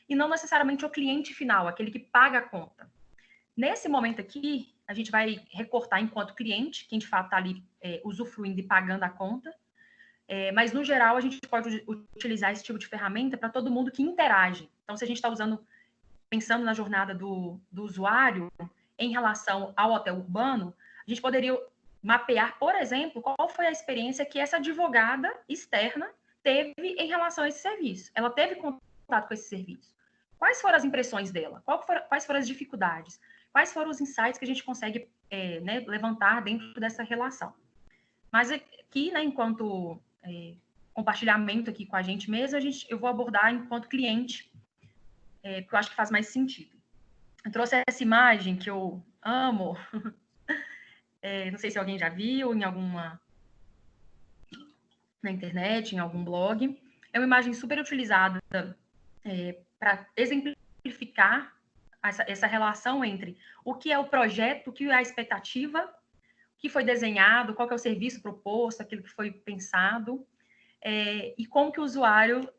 e não necessariamente o cliente final, aquele que paga a conta. Nesse momento aqui, a gente vai recortar enquanto cliente, quem de fato está ali usufruindo e pagando a conta, mas no geral a gente pode utilizar esse tipo de ferramenta para todo mundo que interage. Então, se a gente está usando pensando na jornada do usuário em relação ao hotel urbano, a gente poderia mapear, por exemplo, qual foi a experiência que essa advogada externa teve em relação a esse serviço. Ela teve contato com esse serviço. Quais foram as impressões dela? Quais foram as dificuldades? Quais foram os insights que a gente consegue levantar dentro dessa relação? Mas aqui, né, enquanto compartilhamento aqui com a gente mesmo, eu vou abordar enquanto cliente, porque eu acho que faz mais sentido. Eu trouxe essa imagem que eu amo, não sei se alguém já viu na internet, em algum blog. É uma imagem super utilizada para exemplificar essa relação entre o que é o projeto, o que é a expectativa, o que foi desenhado, qual que é o serviço proposto, aquilo que foi pensado, e como que o usuário,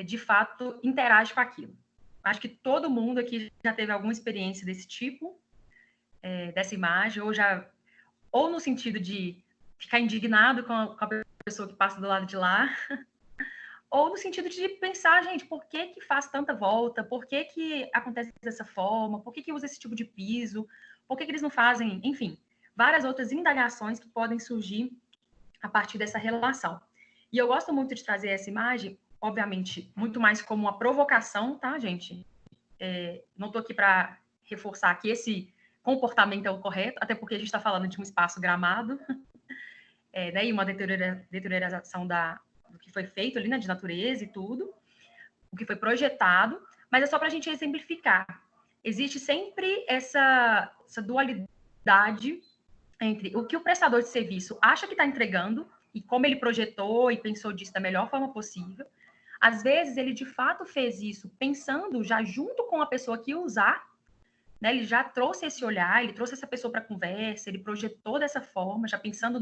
de fato, interage com aquilo. Acho que todo mundo aqui já teve alguma experiência desse tipo, dessa imagem, ou no sentido de ficar indignado com a pessoa que passa do lado de lá, ou no sentido de pensar, gente, por que faz tanta volta? Por que acontece dessa forma? Por que usa esse tipo de piso? Por que eles não fazem? Enfim, várias outras indagações que podem surgir a partir dessa relação. E eu gosto muito de trazer essa imagem, obviamente, muito mais como uma provocação, tá, gente? Não estou aqui para reforçar que esse comportamento é o correto, até porque a gente está falando de um espaço gramado, né, e uma deterioração do que foi feito ali, né, de natureza e tudo, o que foi projetado, mas é só para a gente exemplificar. Existe sempre essa dualidade entre o que o prestador de serviço acha que está entregando e como ele projetou e pensou disso da melhor forma possível. Às vezes, ele de fato fez isso pensando já junto com a pessoa que ia usar, né? Ele já trouxe esse olhar, ele trouxe essa pessoa para a conversa, ele projetou dessa forma, já pensando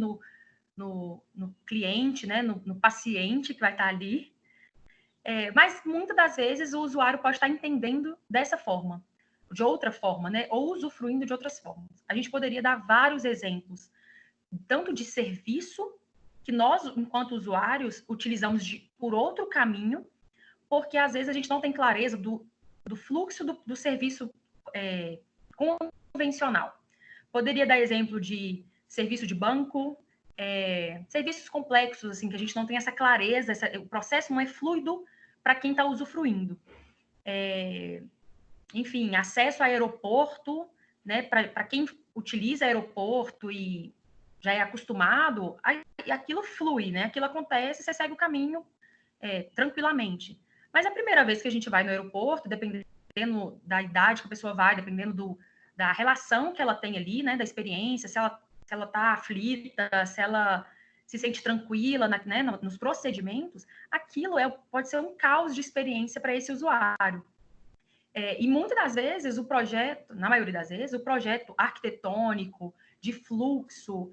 no cliente, né? No paciente que vai estar ali. Mas, muitas das vezes, o usuário pode estar entendendo dessa forma, de outra forma, né? Ou usufruindo de outras formas. A gente poderia dar vários exemplos, tanto de serviço, que nós, enquanto usuários, utilizamos por outro caminho, porque, às vezes, a gente não tem clareza do fluxo do serviço convencional. Poderia dar exemplo de serviço de banco, serviços complexos, assim, que a gente não tem essa clareza, o processo não é fluido para quem está usufruindo. Enfim, acesso a aeroporto, né, para quem utiliza aeroporto e já é acostumado, aquilo flui, né? Aquilo acontece, você segue o caminho tranquilamente. Mas a primeira vez que a gente vai no aeroporto, dependendo da idade que a pessoa vai, dependendo da relação que ela tem ali, né, da experiência, se ela está aflita, se ela se sente tranquila, né, nos procedimentos, aquilo pode ser um caos de experiência para esse usuário. E muitas das vezes na maioria das vezes, o projeto arquitetônico, de fluxo,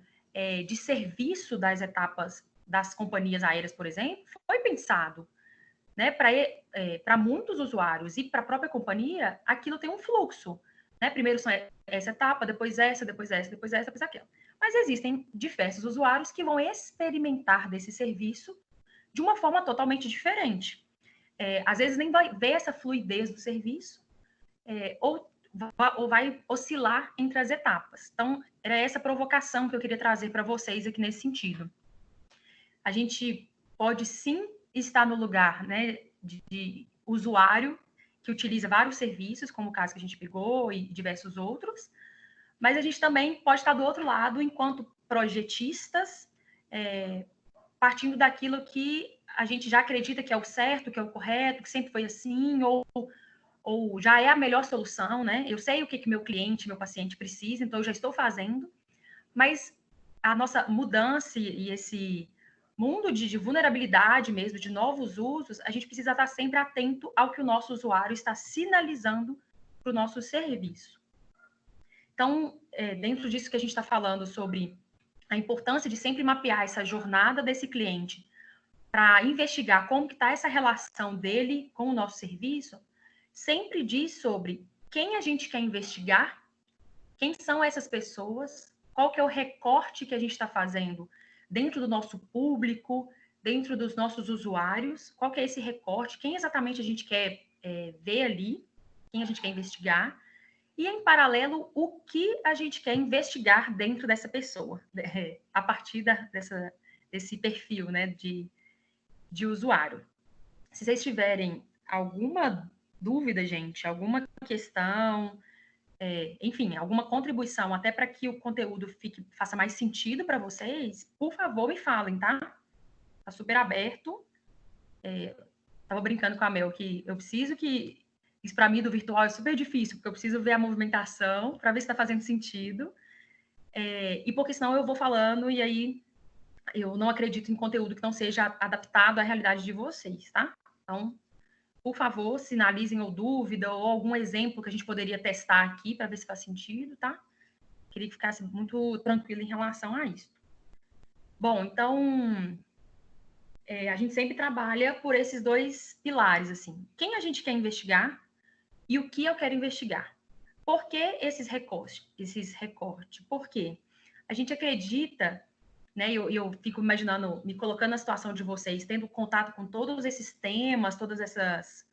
de serviço das etapas das companhias aéreas, por exemplo, foi pensado, né, para muitos usuários e para a própria companhia, aquilo tem um fluxo, né? Primeiro são essa etapa, depois essa, depois essa, depois essa, depois aquela. Mas existem diversos usuários que vão experimentar desse serviço de uma forma totalmente diferente. Às vezes nem vai ver essa fluidez do serviço, ou vai oscilar entre as etapas. Então, era essa provocação que eu queria trazer para vocês aqui nesse sentido. A gente pode sim estar no lugar, né, de usuário que utiliza vários serviços, como o caso que a gente pegou e diversos outros, mas a gente também pode estar do outro lado enquanto projetistas, partindo daquilo que a gente já acredita que é o certo, que é o correto, que sempre foi assim, ou já é a melhor solução, né? Eu sei o que meu cliente, meu paciente precisa, então eu já estou fazendo, mas a nossa mudança e esse mundo de vulnerabilidade mesmo, de novos usos, a gente precisa estar sempre atento ao que o nosso usuário está sinalizando para o nosso serviço. Então, dentro disso que a gente está falando sobre a importância de sempre mapear essa jornada desse cliente para investigar como que está essa relação dele com o nosso serviço, sempre diz sobre quem a gente quer investigar, quem são essas pessoas, qual que é o recorte que a gente está fazendo dentro do nosso público, dentro dos nossos usuários, qual que é esse recorte, quem exatamente a gente quer ver ali, quem a gente quer investigar, e, em paralelo, o que a gente quer investigar dentro dessa pessoa, a partir desse perfil, né, de usuário. Se vocês tiverem alguma dúvida, gente, alguma questão, enfim, alguma contribuição, até para que o conteúdo faça mais sentido para vocês, por favor, me falem, tá? Tá super aberto. Tava brincando com a Mel que eu preciso que... Isso, para mim, do virtual é super difícil, porque eu preciso ver a movimentação para ver se está fazendo sentido. E porque senão eu vou falando e aí eu não acredito em conteúdo que não seja adaptado à realidade de vocês, tá? Então, por favor, sinalizem ou dúvida ou algum exemplo que a gente poderia testar aqui para ver se faz sentido, tá? Queria que ficasse muito tranquilo em relação a isso. Bom, então, a gente sempre trabalha por esses dois pilares, assim. Quem a gente quer investigar e o que eu quero investigar. Por que esses recortes? Por quê? A gente acredita, né? Eu fico imaginando, me colocando na situação de vocês, tendo contato com todos esses temas, todas essas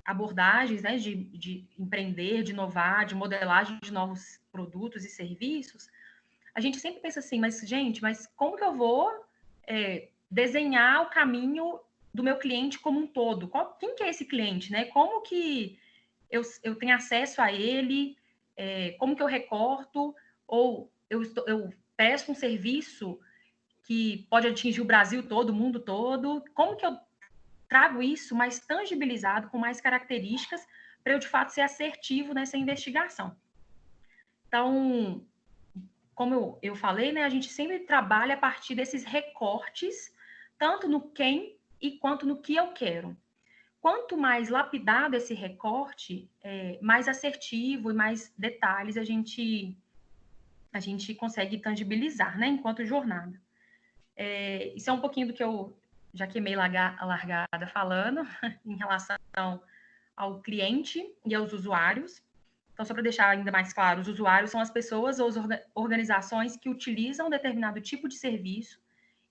abordagens, né? De empreender, de inovar, de modelagem de novos produtos e serviços. A gente sempre pensa assim, mas como que eu vou desenhar o caminho do meu cliente como um todo? Quem que é esse cliente, né? Como que eu tenho acesso a ele? Como que eu recorto? Ou eu peço um serviço que pode atingir o Brasil todo, o mundo todo? Como que eu trago isso mais tangibilizado, com mais características, para eu, de fato, ser assertivo nessa investigação? Então, como eu falei, né, a gente sempre trabalha a partir desses recortes, tanto no quem e quanto no que eu quero. Quanto mais lapidado esse recorte, mais assertivo e mais detalhes a gente consegue tangibilizar, né, enquanto jornada. Isso é um pouquinho do que eu já queimei a largada falando em relação ao cliente e aos usuários. Então, só para deixar ainda mais claro, os usuários são as pessoas ou as organizações que utilizam um determinado tipo de serviço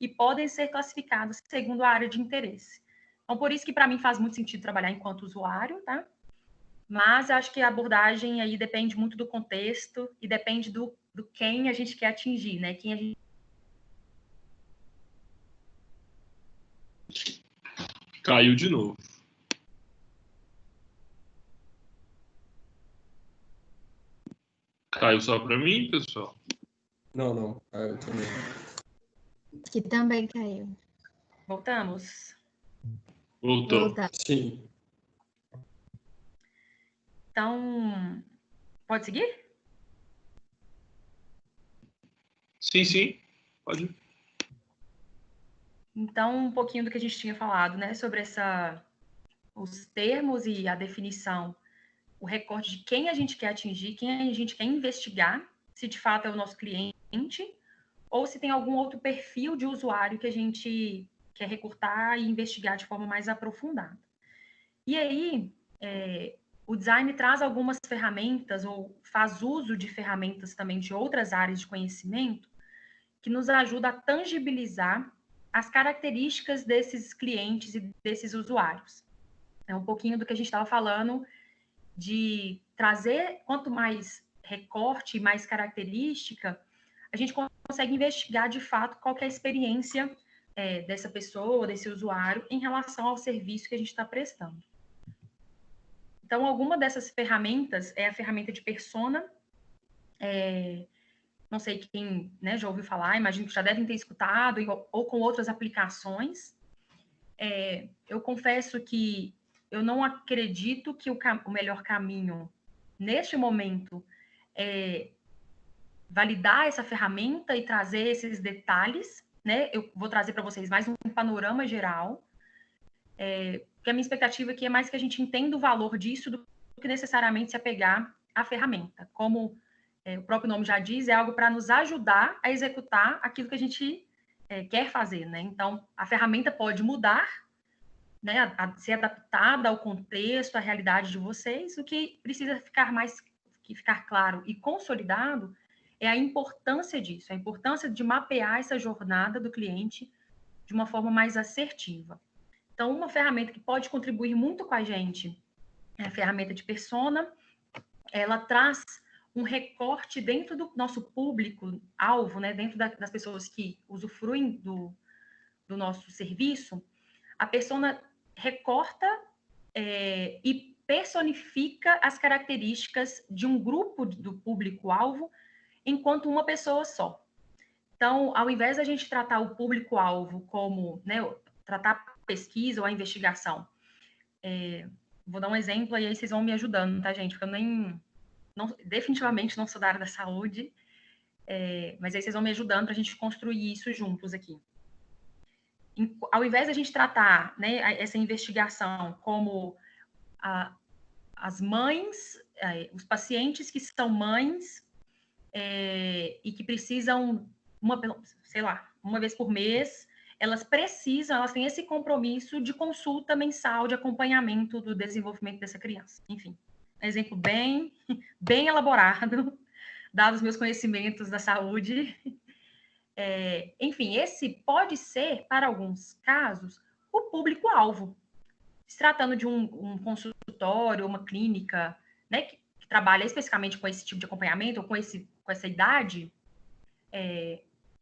e podem ser classificados segundo a área de interesse. Então, por isso que para mim faz muito sentido trabalhar enquanto usuário, tá? Mas acho que a abordagem aí depende muito do contexto e depende do quem a gente quer atingir, né? Quem a gente... Caiu de novo. Caiu só para mim, pessoal? Não, caiu também. Que também caiu. Voltamos? Voltou. Sim. Então, pode seguir? Sim, pode. Então, um pouquinho do que a gente tinha falado, né, sobre os termos e a definição, o recorte de quem a gente quer atingir, quem a gente quer investigar, se de fato é o nosso cliente, ou se tem algum outro perfil de usuário que a gente quer recortar e investigar de forma mais aprofundada. E aí, o design traz algumas ferramentas, ou faz uso de ferramentas também de outras áreas de conhecimento, que nos ajuda a tangibilizar as características desses clientes e desses usuários. É um pouquinho do que a gente estava falando, de trazer, quanto mais recorte, mais característica, a gente consegue investigar de fato qual que é a experiência dessa pessoa, desse usuário, em relação ao serviço que a gente está prestando. Então, alguma dessas ferramentas é a ferramenta de persona. Não sei quem, né, já ouviu falar, imagino que já devem ter escutado, ou com outras aplicações. Eu confesso que eu não acredito que o melhor caminho, neste momento, é validar essa ferramenta e trazer esses detalhes, né? Eu vou trazer para vocês mais um panorama geral, porque a minha expectativa aqui é mais que a gente entenda o valor disso do que necessariamente se apegar à ferramenta. Como o próprio nome já diz, é algo para nos ajudar a executar aquilo que a gente quer fazer, né? Então, a ferramenta pode mudar, né, a ser adaptada ao contexto, à realidade de vocês. O que precisa ficar claro e consolidado é a importância disso, a importância de mapear essa jornada do cliente de uma forma mais assertiva. Então, uma ferramenta que pode contribuir muito com a gente a ferramenta de persona, ela traz um recorte dentro do nosso público-alvo, né, dentro das pessoas que usufruem do nosso serviço. A persona recorta e personifica as características de um grupo do público-alvo enquanto uma pessoa só. Então, ao invés da gente tratar o público-alvo como, né, tratar a pesquisa ou a investigação, vou dar um exemplo e aí vocês vão me ajudando, tá, gente? Porque eu definitivamente não sou da área da saúde, mas aí vocês vão me ajudando para a gente construir isso juntos aqui. Ao invés da gente tratar, né, essa investigação como as mães, os pacientes que são mães e que precisam, uma vez por mês, elas têm esse compromisso de consulta mensal, de acompanhamento do desenvolvimento dessa criança. Enfim, um exemplo bem elaborado, dados os meus conhecimentos da saúde. Enfim, esse pode ser, para alguns casos, o público-alvo. Se tratando de um consultório, uma clínica, né, que trabalha especificamente com esse tipo de acompanhamento, ou com essa idade,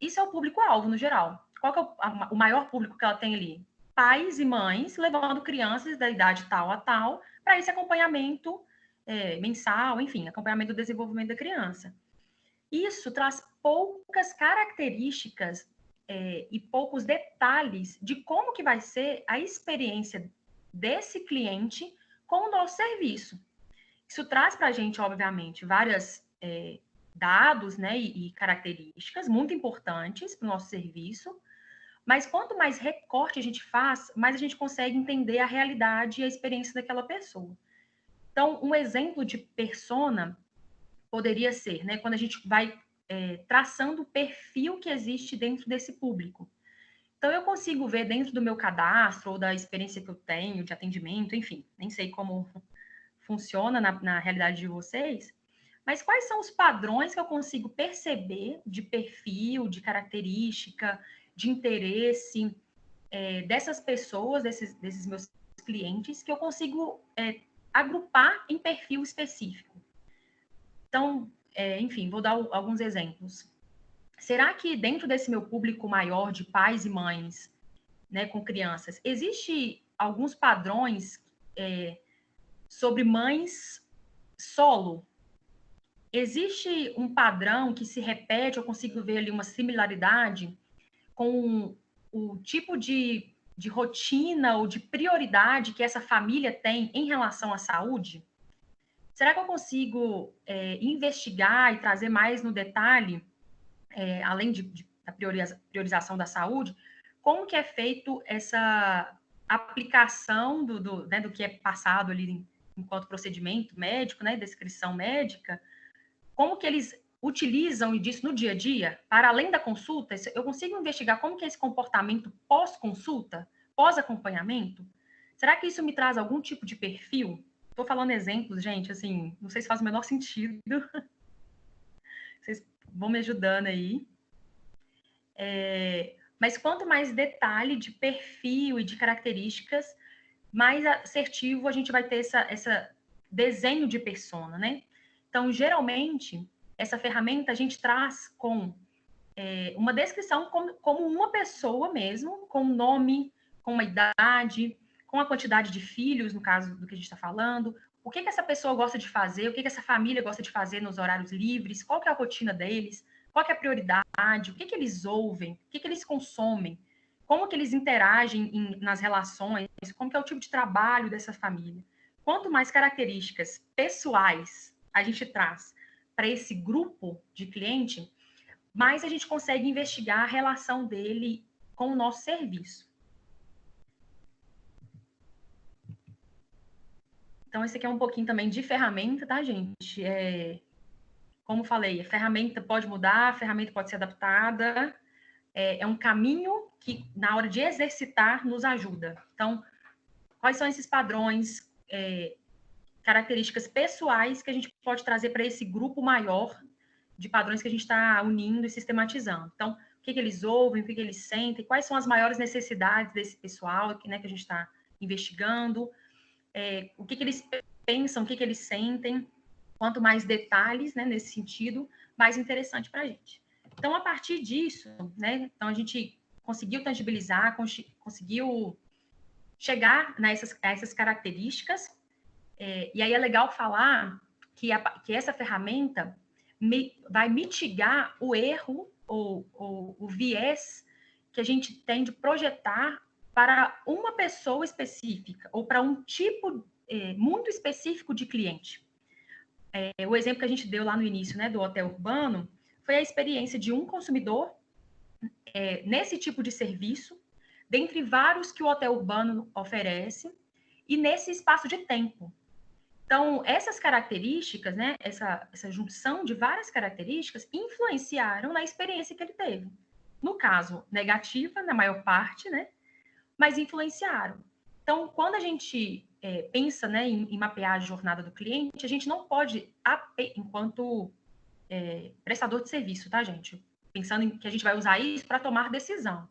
isso é o público-alvo, no geral. Qual que é o maior público que ela tem ali? Pais e mães levando crianças da idade tal a tal para esse acompanhamento mensal, enfim, acompanhamento do desenvolvimento da criança. Isso traz poucas características e poucos detalhes de como que vai ser a experiência desse cliente com o nosso serviço. Isso traz para a gente, obviamente, vários dados, né, e características muito importantes para o nosso serviço, mas quanto mais recorte a gente faz, mais a gente consegue entender a realidade e a experiência daquela pessoa. Então, um exemplo de persona poderia ser, né, quando a gente vai traçando o perfil que existe dentro desse público. Então, eu consigo ver dentro do meu cadastro ou da experiência que eu tenho de atendimento, enfim, nem sei como funciona na realidade de vocês, mas quais são os padrões que eu consigo perceber de perfil, de característica, de interesse dessas pessoas, desses meus clientes, que eu consigo agrupar em perfil específico. Então, enfim, vou dar alguns exemplos. Será que dentro desse meu público maior de pais e mães, né, com crianças, existe alguns padrões sobre mães solo? Existe um padrão que se repete, eu consigo ver ali uma similaridade com o tipo de rotina ou de prioridade que essa família tem em relação à saúde? Será que eu consigo investigar e trazer mais no detalhe, além da priorização da saúde, como que é feito essa aplicação do que é passado ali enquanto procedimento médico, né, descrição médica, como que eles utilizam disso no dia a dia, para além da consulta? Eu consigo investigar como que é esse comportamento pós-consulta, pós-acompanhamento? Será que isso me traz algum tipo de perfil? Estou falando exemplos, gente, assim, não sei se faz o menor sentido. Vocês vão me ajudando aí. Mas quanto mais detalhe de perfil e de características, mais assertivo a gente vai ter essa desenho de persona, né? Então, geralmente, essa ferramenta a gente traz com uma descrição como uma pessoa mesmo, com um nome, com uma idade, com a quantidade de filhos, no caso do que a gente está falando, o que essa pessoa gosta de fazer, o que essa família gosta de fazer nos horários livres, qual que é a rotina deles, qual que é a prioridade, o que eles ouvem, o que eles consomem, como que eles interagem nas relações, como que é o tipo de trabalho dessa família. Quanto mais características pessoais a gente traz para esse grupo de cliente, mais a gente consegue investigar a relação dele com o nosso serviço. Então, esse aqui é um pouquinho também de ferramenta, tá, gente? Como falei, a ferramenta pode mudar, a ferramenta pode ser adaptada. É um caminho que, na hora de exercitar, nos ajuda. Então, quais são esses padrões, características pessoais que a gente pode trazer para esse grupo maior de padrões que a gente está unindo e sistematizando? Então, o que eles ouvem, o que eles sentem, quais são as maiores necessidades desse pessoal, né, que a gente está investigando, o que eles pensam, o que eles sentem. Quanto mais detalhes, né, nesse sentido, mais interessante para a gente. Então, a partir disso, né, então a gente conseguiu tangibilizar, conseguiu chegar a essas características, e aí é legal falar que essa ferramenta vai mitigar o erro ou o viés que a gente tem de projetar para uma pessoa específica ou para um tipo muito específico de cliente. O exemplo que a gente deu lá no início, né, do hotel urbano, foi a experiência de um consumidor nesse tipo de serviço, dentre vários que o hotel urbano oferece, e nesse espaço de tempo. Então, essas características, né, essa junção de várias características, influenciaram na experiência que ele teve. No caso, negativa, na maior parte, né, mas influenciaram. Então, quando a gente pensa, né, em mapear a jornada do cliente, a gente não pode, enquanto prestador de serviço, tá, gente? Pensando em que a gente vai usar isso para tomar decisão,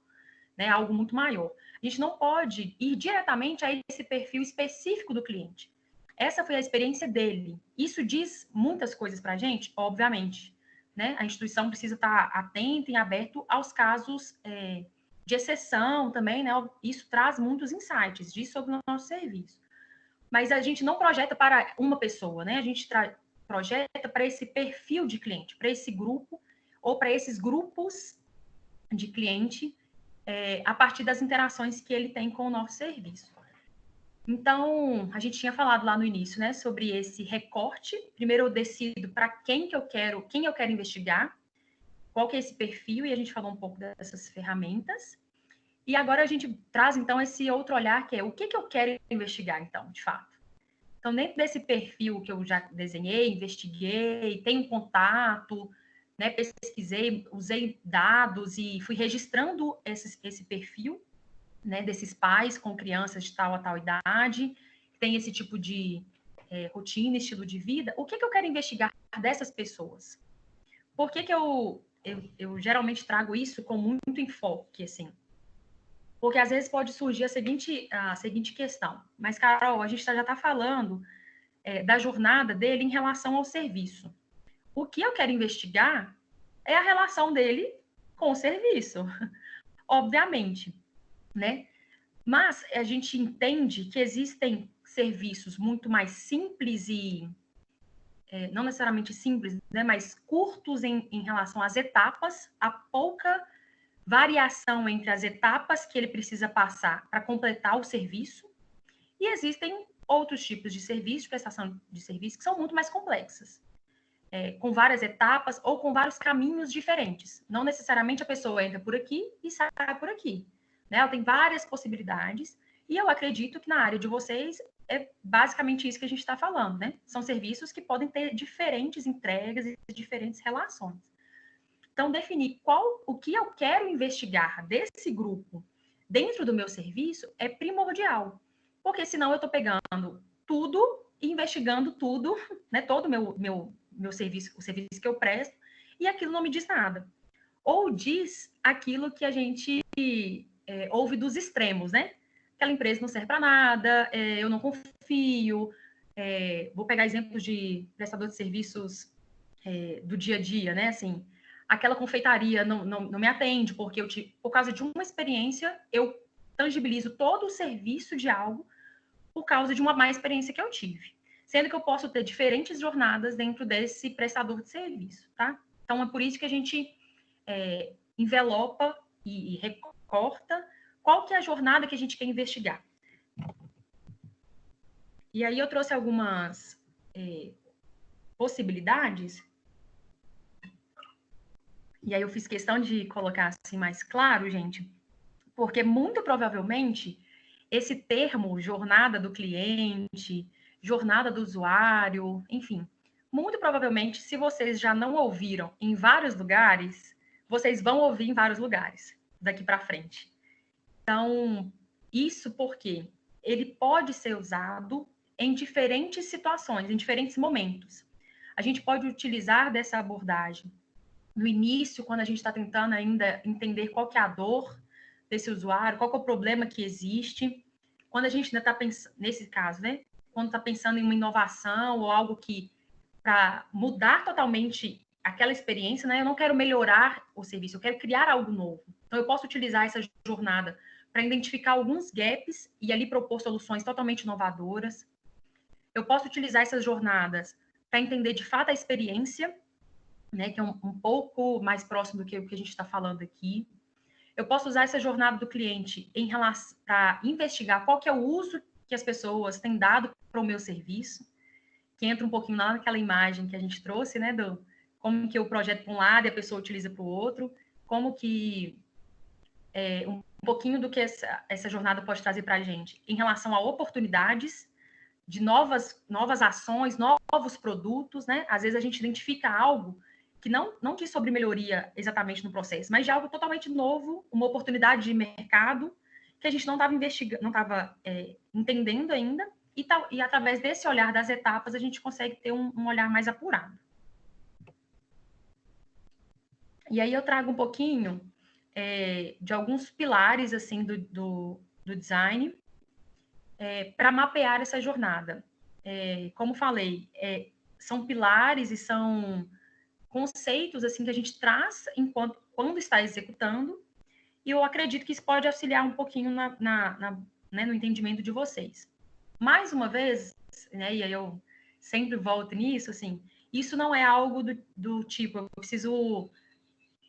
né, algo muito maior. A gente não pode ir diretamente a esse perfil específico do cliente. Essa foi a experiência dele. Isso diz muitas coisas para a gente, obviamente, né? A instituição precisa estar atenta e aberta aos casos de exceção também, né? Isso traz muitos insights, diz sobre o nosso serviço. Mas a gente não projeta para uma pessoa, né? A gente projeta para esse perfil de cliente, para esse grupo ou para esses grupos de cliente a partir das interações que ele tem com o nosso serviço. Então, a gente tinha falado lá no início, né, sobre esse recorte. Primeiro eu decido para quem eu quero investigar, qual que é esse perfil, e a gente falou um pouco dessas ferramentas. E agora a gente traz, então, esse outro olhar, que é o que eu quero investigar, então, de fato. Então, dentro desse perfil que eu já desenhei, investiguei, tenho contato, né, pesquisei, usei dados e fui registrando esse perfil, né, desses pais com crianças de tal a tal idade, que tem esse tipo de rotina, estilo de vida. O que eu quero investigar dessas pessoas? Por que eu geralmente trago isso com muito enfoque, assim? Porque às vezes pode surgir a seguinte questão. Mas, Carol, a gente já está falando da jornada dele em relação ao serviço. O que eu quero investigar é a relação dele com o serviço, obviamente, né? Mas a gente entende que existem serviços muito mais simples e não necessariamente simples, né, mas curtos em relação às etapas, há pouca variação entre as etapas que ele precisa passar para completar o serviço, e existem outros tipos de serviço, de prestação de serviço, que são muito mais complexas, com várias etapas ou com vários caminhos diferentes. Não necessariamente a pessoa entra por aqui e sai por aqui, né? Ela tem várias possibilidades, e eu acredito que na área de vocês é basicamente isso que a gente está falando, né? São serviços que podem ter diferentes entregas e diferentes relações. Então, definir o que eu quero investigar desse grupo dentro do meu serviço é primordial, porque senão eu estou pegando tudo e investigando tudo, né? Todo o meu serviço, o serviço que eu presto, e aquilo não me diz nada. Ou diz aquilo que a gente ouve dos extremos, né? Aquela empresa não serve para nada, eu não confio. Vou pegar exemplos de prestador de serviços do dia a dia, né? Assim, aquela confeitaria não me atende, porque por causa de uma experiência, eu tangibilizo todo o serviço de algo por causa de uma má experiência que eu tive. Sendo que eu posso ter diferentes jornadas dentro desse prestador de serviço, tá? Então, é por isso que a gente envelopa e recorta qual que é a jornada que a gente quer investigar. E aí eu trouxe algumas possibilidades. E aí eu fiz questão de colocar assim mais claro, gente, porque muito provavelmente esse termo jornada do cliente, jornada do usuário, enfim, muito provavelmente, se vocês já não ouviram em vários lugares, vocês vão ouvir em vários lugares daqui para frente. Então, isso porque ele pode ser usado em diferentes situações, em diferentes momentos. A gente pode utilizar dessa abordagem no início, quando a gente está tentando ainda entender qual que é a dor desse usuário, qual que é o problema que existe. Quando a gente ainda está pensando, nesse caso, né? quando está pensando em uma inovação ou algo que para mudar totalmente aquela experiência, né? Eu não quero melhorar o serviço, eu quero criar algo novo. Então, eu posso utilizar essa jornada para identificar alguns gaps e ali propor soluções totalmente inovadoras. Eu posso utilizar essas jornadas para entender de fato a experiência, né? Que é um pouco mais próximo do que o que a gente está falando aqui. Eu posso usar essa jornada do cliente em relação para investigar qual que é o uso que as pessoas têm dado para o meu serviço, que entra um pouquinho lá naquela imagem que a gente trouxe, né, do como que eu projeto para um lado e a pessoa utiliza para o outro, como que um pouquinho do que essa jornada pode trazer para a gente em relação a oportunidades de novas ações, novos produtos, né? Às vezes a gente identifica algo que não diz sobre melhoria exatamente no processo, mas de algo totalmente novo, uma oportunidade de mercado que a gente não estava investigando, não estava entendendo ainda, e através desse olhar das etapas a gente consegue ter um olhar mais apurado. E aí eu trago um pouquinho de alguns pilares assim do design para mapear essa jornada. Como falei, são pilares e são conceitos assim que a gente traz quando está executando, e eu acredito que isso pode auxiliar um pouquinho né, no entendimento de vocês. Mais uma vez, né, e aí eu sempre volto nisso, assim, isso não é algo do tipo, eu preciso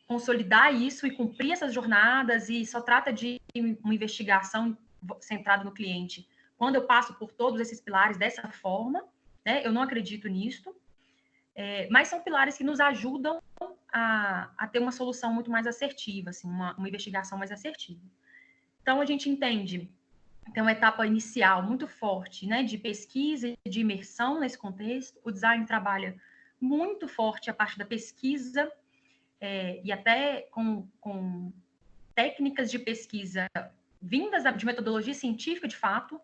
consolidar isso e cumprir essas jornadas e só trata de uma investigação centrada no cliente. Quando eu passo por todos esses pilares dessa forma, né, eu não acredito nisso, mas são pilares que nos ajudam a ter uma solução muito mais assertiva, assim, uma investigação mais assertiva. Então, a gente entende, tem uma etapa inicial muito forte, né, de pesquisa e de imersão nesse contexto. O design trabalha muito forte a parte da pesquisa, e até com técnicas de pesquisa vindas de metodologia científica, de fato.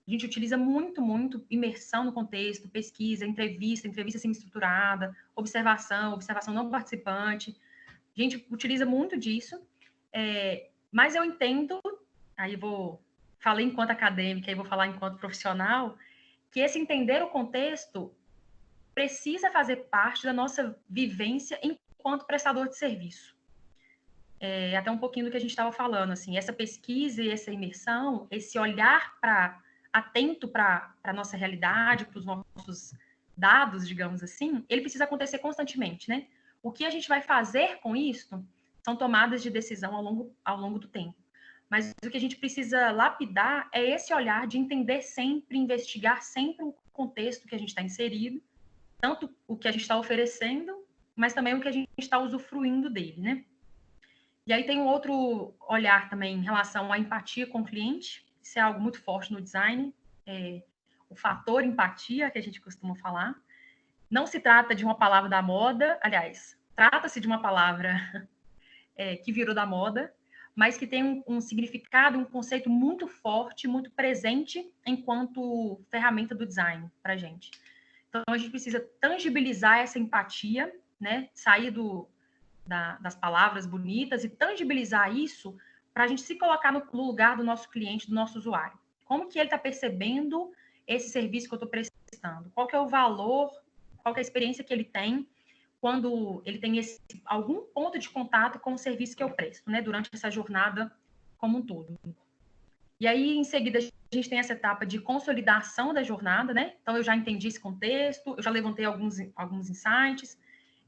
A gente utiliza muito imersão no contexto, pesquisa, entrevista semi-estruturada, observação não participante. A gente utiliza muito disso, mas eu entendo, aí falei enquanto acadêmica e vou falar enquanto profissional, que esse entender o contexto precisa fazer parte da nossa vivência enquanto prestador de serviço. Até um pouquinho do que a gente estava falando, assim, essa pesquisa e essa imersão, esse olhar atento para a nossa realidade, para os nossos dados, digamos assim, ele precisa acontecer constantemente, né? O que a gente vai fazer com isso são tomadas de decisão ao longo do tempo. Mas o que a gente precisa lapidar é esse olhar de entender sempre, investigar sempre o contexto que a gente está inserido, tanto o que a gente está oferecendo, mas também o que a gente está usufruindo dele, né? E aí tem um outro olhar também em relação à empatia com o cliente. Isso é algo muito forte no design, o fator empatia, que a gente costuma falar. Não se trata de uma palavra da moda, aliás, trata-se de uma palavra que virou da moda, mas que tem um significado, um conceito muito forte, muito presente enquanto ferramenta do design para a gente. Então, a gente precisa tangibilizar essa empatia, né? Sair das palavras bonitas e tangibilizar isso para a gente se colocar no lugar do nosso cliente, do nosso usuário. Como que ele está percebendo esse serviço que eu estou prestando? Qual que é o valor, qual que é a experiência que ele tem quando ele tem algum ponto de contato com o serviço que eu presto, né? Durante essa jornada como um todo. E aí, em seguida, a gente tem essa etapa de consolidação da jornada, né? Então, eu já entendi esse contexto, eu já levantei alguns insights,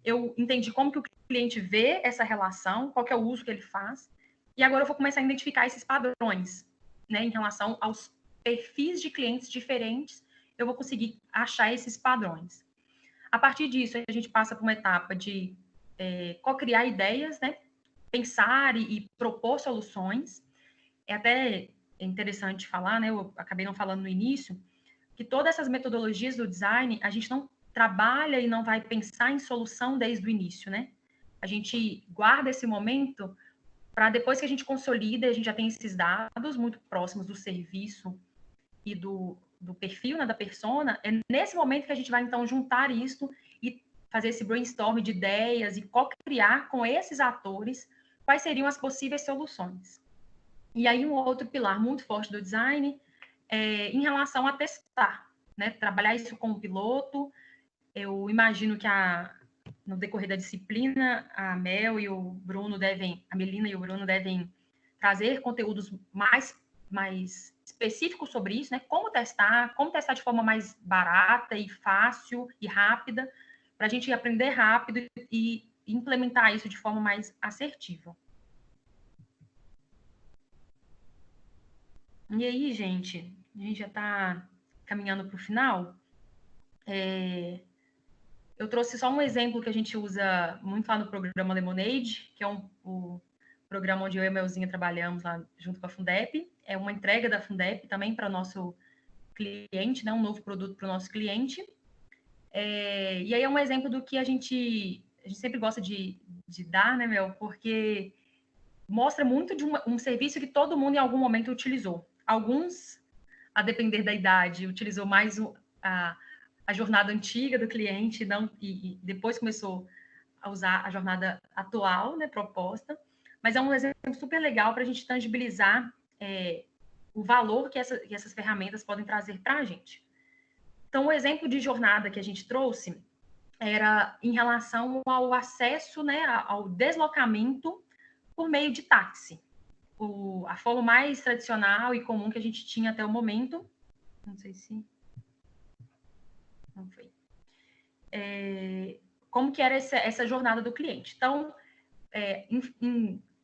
eu entendi como que o cliente vê essa relação, qual que é o uso que ele faz, e agora eu vou começar a identificar esses padrões, né, em relação aos perfis de clientes diferentes, eu vou conseguir achar esses padrões. A partir disso, a gente passa por uma etapa de co-criar ideias, né, pensar e propor soluções. É até interessante falar, né, eu acabei não falando no início, que todas essas metodologias do design, a gente não trabalha e não vai pensar em solução desde o início, né? A gente guarda esse momento para depois que a gente consolida, a gente já tem esses dados muito próximos do serviço e do perfil, né, da persona, é nesse momento que a gente vai, então, juntar isso e fazer esse brainstorm de ideias e co-criar com esses atores quais seriam as possíveis soluções. E aí, um outro pilar muito forte do design é em relação a testar, né, trabalhar isso com o piloto. Eu imagino que no decorrer da disciplina, a Melina e o Bruno devem trazer conteúdos mais específicos sobre isso, né? Como testar de forma mais barata e fácil e rápida, para a gente aprender rápido e implementar isso de forma mais assertiva. E aí, gente, a gente já está caminhando para o final. Eu trouxe só um exemplo que a gente usa muito lá no programa Lemonade, que é o programa onde eu e a Melzinha trabalhamos lá junto com a Fundep. É uma entrega da Fundep também para o nosso cliente, né? Um novo produto para o nosso cliente. E aí é um exemplo do que a gente sempre gosta de dar, né, Mel? Porque mostra muito de um serviço que todo mundo em algum momento utilizou. Alguns, a depender da idade, utilizou mais a jornada antiga do cliente e depois começou a usar a jornada atual, né, proposta. Mas é um exemplo super legal para a gente tangibilizar o valor que essas ferramentas podem trazer para a gente. Então, o exemplo de jornada que a gente trouxe era em relação ao acesso, né, ao deslocamento por meio de táxi. A forma mais tradicional e comum que a gente tinha até o momento. Não sei se... Não foi. Como que era essa jornada do cliente? Então,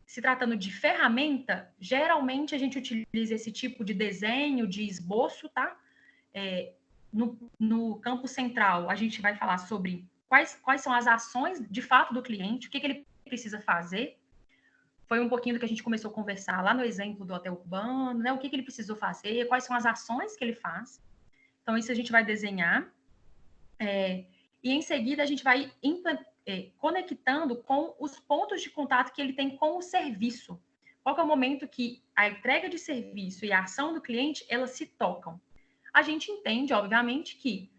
se tratando de ferramenta, geralmente a gente utiliza esse tipo de desenho, de esboço, tá? No campo central, a gente vai falar sobre quais são as ações de fato do cliente, o que ele precisa fazer. Foi um pouquinho do que a gente começou a conversar lá no exemplo do hotel urbano, né? O que ele precisou fazer, quais são as ações que ele faz. Então, isso a gente vai desenhar. E, em seguida, a gente vai conectando com os pontos de contato que ele tem com o serviço. Qual que é o momento que a entrega de serviço e a ação do cliente, elas se tocam? A gente entende, obviamente, que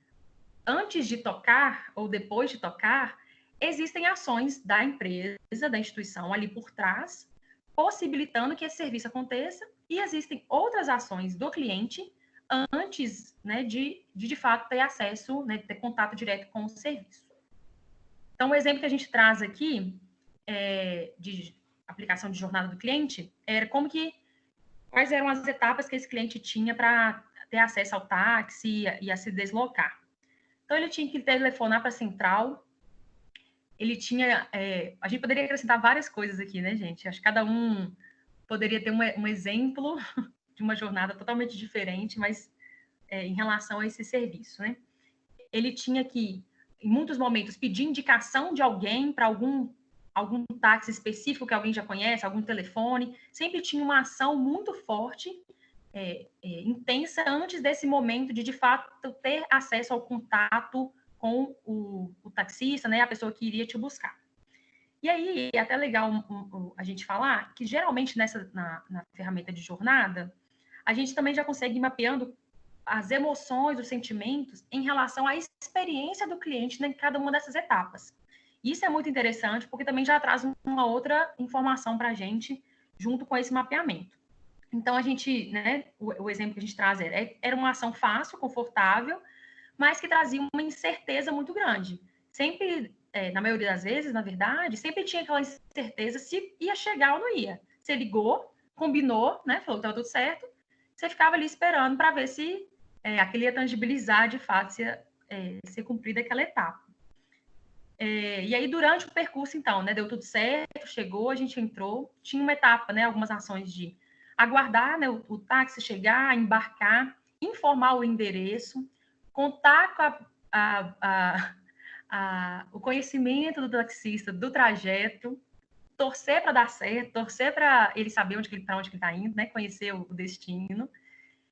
antes de tocar ou depois de tocar, existem ações da empresa, da instituição ali por trás, possibilitando que esse serviço aconteça, e existem outras ações do cliente antes, né, de fato ter acesso, né, ter contato direto com o serviço. Então, o exemplo que a gente traz aqui de aplicação de jornada do cliente era quais eram as etapas que esse cliente tinha para ter acesso ao táxi e a se deslocar. Então, ele tinha que telefonar para a central. Ele tinha... a gente poderia acrescentar várias coisas aqui, né, gente? Acho que cada um poderia ter um exemplo de uma jornada totalmente diferente, mas em relação a esse serviço, né? Ele tinha que, em muitos momentos, pedir indicação de alguém para algum táxi específico que alguém já conhece, algum telefone. Sempre tinha uma ação muito forte, intensa, antes desse momento de fato, ter acesso ao contato com o taxista, né, a pessoa que iria te buscar. E aí, é até legal a gente falar que, geralmente, na ferramenta de jornada, a gente também já consegue ir mapeando as emoções, os sentimentos em relação à experiência do cliente em cada uma dessas etapas. Isso é muito interessante, porque também já traz uma outra informação para a gente, junto com esse mapeamento. Então, a gente, né, o exemplo que a gente traz era uma ação fácil, confortável, mas que trazia uma incerteza muito grande. Sempre, na maioria das vezes, na verdade, sempre tinha aquela incerteza se ia chegar ou não ia. Você ligou, combinou, né, falou que estava tudo certo, você ficava ali esperando para ver se aquilo ia tangibilizar, de fato, se ia ser cumprida aquela etapa. E aí, durante o percurso, então, né, deu tudo certo, chegou, a gente entrou, tinha uma etapa, né, algumas ações de aguardar, né, o táxi chegar, embarcar, informar o endereço, contar com o conhecimento do taxista do trajeto, torcer para dar certo, torcer para ele saber para onde ele está indo, né, conhecer o destino,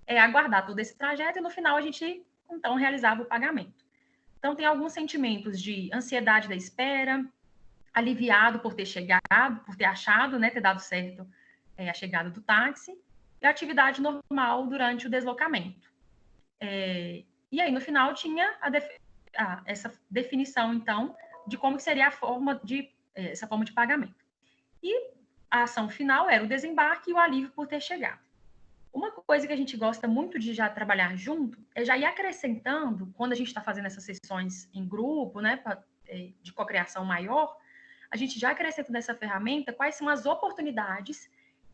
aguardar todo esse trajeto e, no final, a gente, então, realizava o pagamento. Então, tem alguns sentimentos de ansiedade da espera, aliviado por ter chegado, por ter achado, né, ter dado certo a chegada do táxi, e atividade normal durante o deslocamento. E aí, no final, tinha essa definição, então, de como seria essa forma de pagamento. E a ação final era o desembarque e o alívio por ter chegado. Uma coisa que a gente gosta muito de já trabalhar junto é já ir acrescentando, quando a gente está fazendo essas sessões em grupo, né, de cocriação maior, a gente já acrescenta nessa ferramenta quais são as oportunidades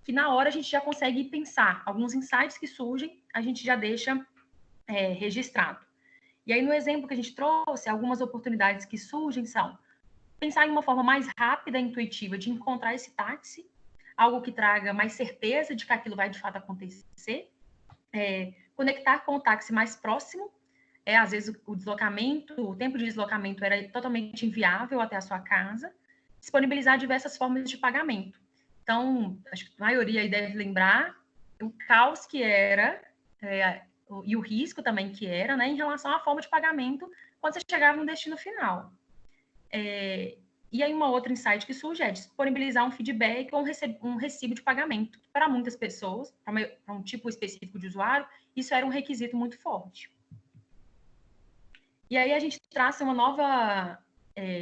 que na hora a gente já consegue pensar. Alguns insights que surgem, a gente já deixa registrado. E aí, no exemplo que a gente trouxe, algumas oportunidades que surgem são pensar em uma forma mais rápida e intuitiva de encontrar esse táxi, algo que traga mais certeza de que aquilo vai de fato acontecer, conectar com o táxi mais próximo, às vezes o tempo de deslocamento era totalmente inviável até a sua casa, disponibilizar diversas formas de pagamento. Então, acho que a maioria aí deve lembrar o caos que era e o risco também que era, né, em relação à forma de pagamento quando você chegava no destino final. E aí uma outra insight que surge é disponibilizar um feedback ou um recibo de pagamento. Para muitas pessoas, para um tipo específico de usuário, isso era um requisito muito forte. E aí a gente traça uma nova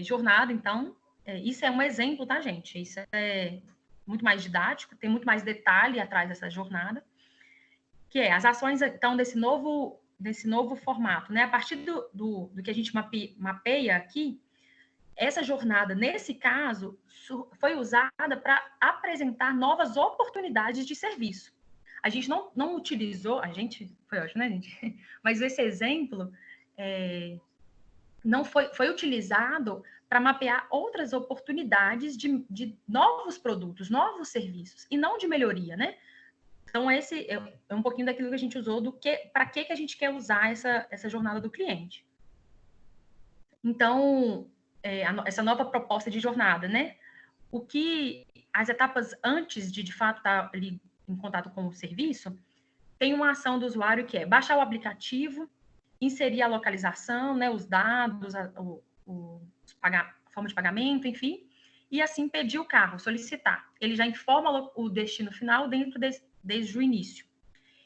jornada, então. Isso é um exemplo, tá, gente? Isso é muito mais didático, tem muito mais detalhe atrás dessa jornada, que as ações, então, desse novo formato, né? A partir do que a gente mapeia aqui, essa jornada, nesse caso, foi usada para apresentar novas oportunidades de serviço. A gente não utilizou, foi ótimo, né, gente? Mas esse exemplo não foi utilizado para mapear outras oportunidades de novos produtos, novos serviços, e não de melhoria, né? Então, esse é um pouquinho daquilo que a gente usou, para que a gente quer usar essa jornada do cliente. Então, essa nova proposta de jornada, né? As etapas antes de fato, estar ali em contato com o serviço, tem uma ação do usuário que é baixar o aplicativo, inserir a localização, né, os dados, a forma de pagamento, enfim, e assim pedir o carro, solicitar. Ele já informa o destino final desde o início.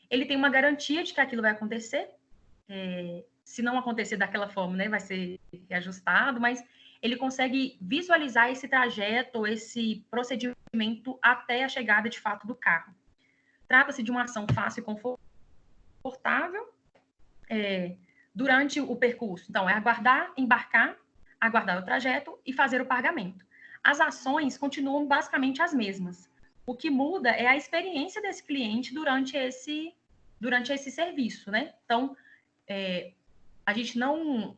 Ele tem uma garantia de que aquilo vai acontecer, se não acontecer daquela forma, né, vai ser reajustado, mas ele consegue visualizar esse trajeto, esse procedimento até a chegada de fato do carro. Trata-se de uma ação fácil e confortável durante o percurso. Então, é aguardar, embarcar, aguardar o trajeto e fazer o pagamento. As ações continuam basicamente as mesmas. O que muda é a experiência desse cliente durante esse serviço, né? Então, a gente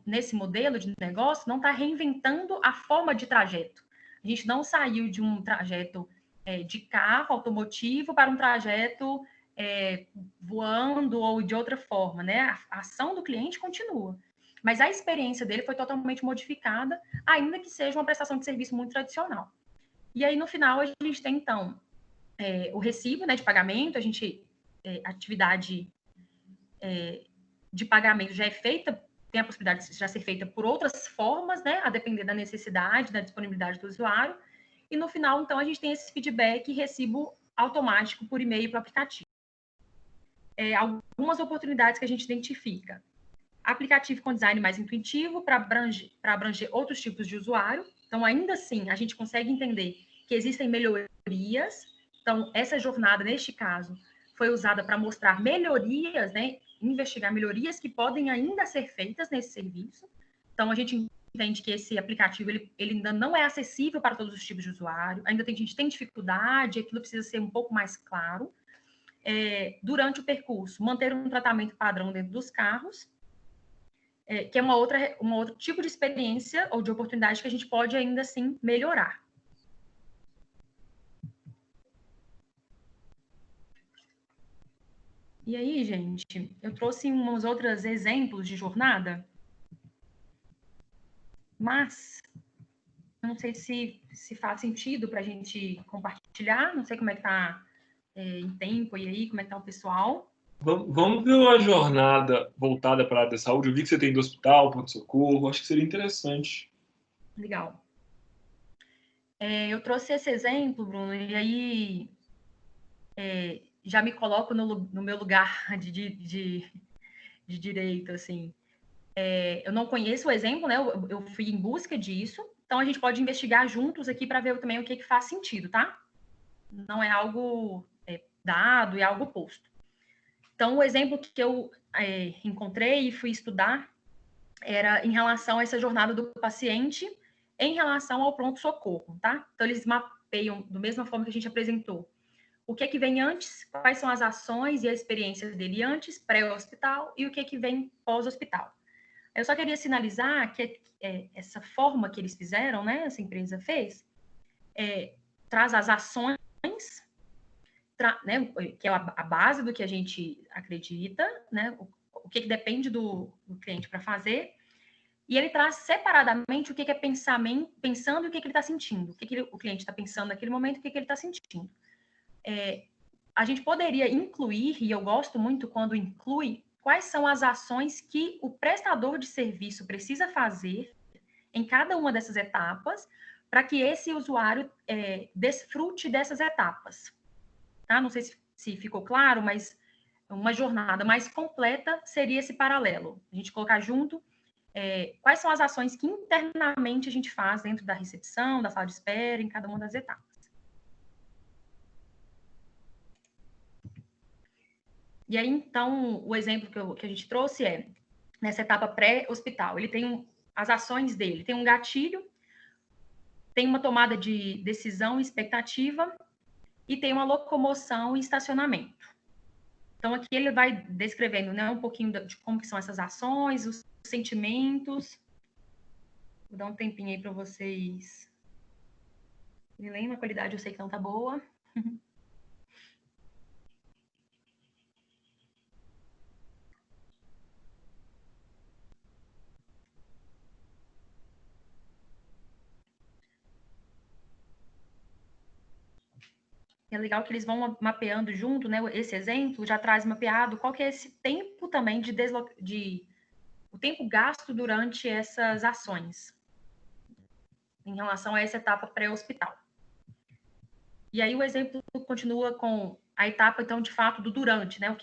nesse modelo de negócio, não está reinventando a forma de trajeto. A gente não saiu de um trajeto de carro automotivo para um trajeto voando ou de outra forma, né? A ação do cliente continua. Mas a experiência dele foi totalmente modificada, ainda que seja uma prestação de serviço muito tradicional. E aí, no final, a gente tem, então, o recibo, né, de pagamento, a atividade de pagamento já é feita, tem a possibilidade de já ser feita por outras formas, né, a depender da necessidade, da disponibilidade do usuário. E no final, então, a gente tem esse feedback e recibo automático por e-mail para o aplicativo. Algumas oportunidades que a gente identifica. Aplicativo com design mais intuitivo para abranger outros tipos de usuário. Então, ainda assim, a gente consegue entender que existem melhorias. Então, essa jornada, neste caso, foi usada para mostrar melhorias, né? Investigar melhorias que podem ainda ser feitas nesse serviço. Então, a gente entende que esse aplicativo ele ainda não é acessível para todos os tipos de usuário, ainda a gente tem dificuldade, aquilo precisa ser um pouco mais claro. Durante o percurso, manter um tratamento padrão dentro dos carros, que é um outro tipo de experiência ou de oportunidade que a gente pode ainda assim melhorar. E aí, gente, eu trouxe uns outros exemplos de jornada, mas eu não sei se faz sentido para a gente compartilhar, não sei como é que está em tempo, e aí, como é que está o pessoal. Vamos ver uma jornada voltada para a área da saúde. Eu vi que você tem do hospital, pronto-socorro, acho que seria interessante. Legal. Eu trouxe esse exemplo, Bruno, e aí já me coloco no meu lugar de direito, assim. Eu não conheço o exemplo, né? Eu fui em busca disso, então a gente pode investigar juntos aqui para ver também o que faz sentido, tá? Não é algo dado, é algo posto. Então, o exemplo que eu encontrei e fui estudar era em relação a essa jornada do paciente em relação ao pronto-socorro, tá? Então, eles mapeiam da mesma forma que a gente apresentou. O que vem antes, quais são as ações e a experiência dele antes, pré-hospital, e o que vem pós-hospital. Eu só queria sinalizar que essa forma que eles fizeram, né, essa empresa fez, traz as ações, né, que é a base do que a gente acredita, né, o que depende do cliente para fazer, e ele traz separadamente o que é pensando e o que ele está sentindo, o que o cliente está pensando naquele momento, o que ele está sentindo. A gente poderia incluir, e eu gosto muito quando inclui, quais são as ações que o prestador de serviço precisa fazer em cada uma dessas etapas para que esse usuário desfrute dessas etapas. Tá? Não sei se ficou claro, mas uma jornada mais completa seria esse paralelo. A gente colocar junto quais são as ações que internamente a gente faz dentro da recepção, da sala de espera, em cada uma das etapas. E aí, então, o exemplo que a gente trouxe é, nessa etapa pré-hospital, ele tem as ações dele, tem um gatilho, tem uma tomada de decisão e expectativa, e tem uma locomoção e estacionamento. Então, aqui ele vai descrevendo, né, um pouquinho de como que são essas ações, os sentimentos. Vou dar um tempinho aí para vocês. Me lembra, a qualidade eu sei que não tá boa. É legal que eles vão mapeando junto, né? Esse exemplo já traz mapeado qual que é esse tempo também o tempo gasto durante essas ações em relação a essa etapa pré-hospital. E aí o exemplo continua com a etapa, então, de fato, do durante, né?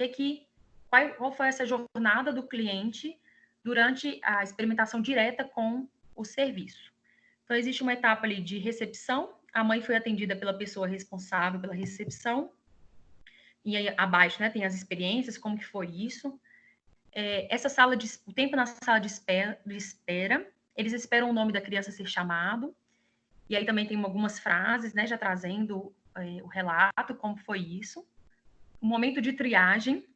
Qual foi essa jornada do cliente durante a experimentação direta com o serviço? Então, existe uma etapa ali de recepção. A mãe foi atendida pela pessoa responsável pela recepção. E aí, abaixo, né, tem as experiências, como que foi isso. O tempo na sala de espera, eles esperam o nome da criança ser chamado. E aí também tem algumas frases, né, já trazendo o relato, como foi isso. O momento de triagem,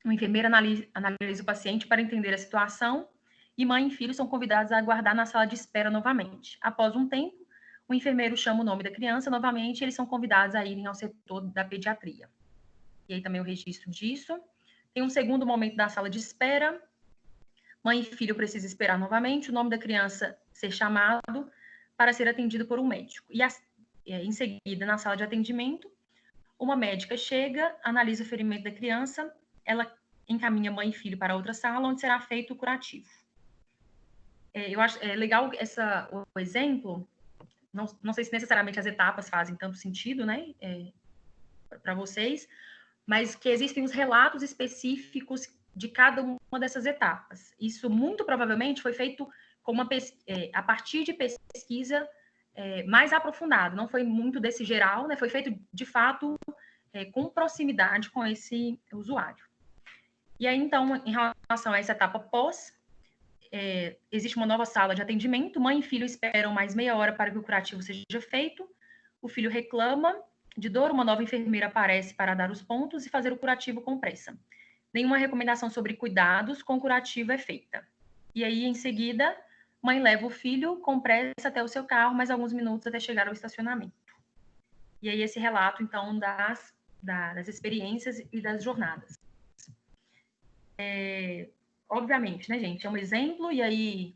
o enfermeiro analisa o paciente para entender a situação e mãe e filho são convidados a aguardar na sala de espera novamente. Após um tempo, o enfermeiro chama o nome da criança novamente e eles são convidados a irem ao setor da pediatria. E aí também o registro disso. Tem um segundo momento da sala de espera. Mãe e filho precisam esperar novamente o nome da criança ser chamado para ser atendido por um médico. E em seguida, na sala de atendimento, uma médica chega, analisa o ferimento da criança, ela encaminha mãe e filho para outra sala, onde será feito o curativo. Eu acho legal o exemplo, não sei se necessariamente as etapas fazem tanto sentido, né, para vocês, mas que existem os relatos específicos de cada uma dessas etapas. Isso, muito provavelmente, foi feito a partir de pesquisa mais aprofundada, não foi muito desse geral, né? Foi feito, de fato, com proximidade com esse usuário. E aí, então, em relação a essa etapa pós, existe uma nova sala de atendimento, mãe e filho esperam mais meia hora para que o curativo seja feito, o filho reclama de dor, uma nova enfermeira aparece para dar os pontos e fazer o curativo com pressa. Nenhuma recomendação sobre cuidados com curativo é feita. E aí, em seguida, mãe leva o filho com pressa até o seu carro, mais alguns minutos até chegar ao estacionamento. E aí, esse relato, então, das experiências e das jornadas. Obviamente, né, gente? É um exemplo, e aí,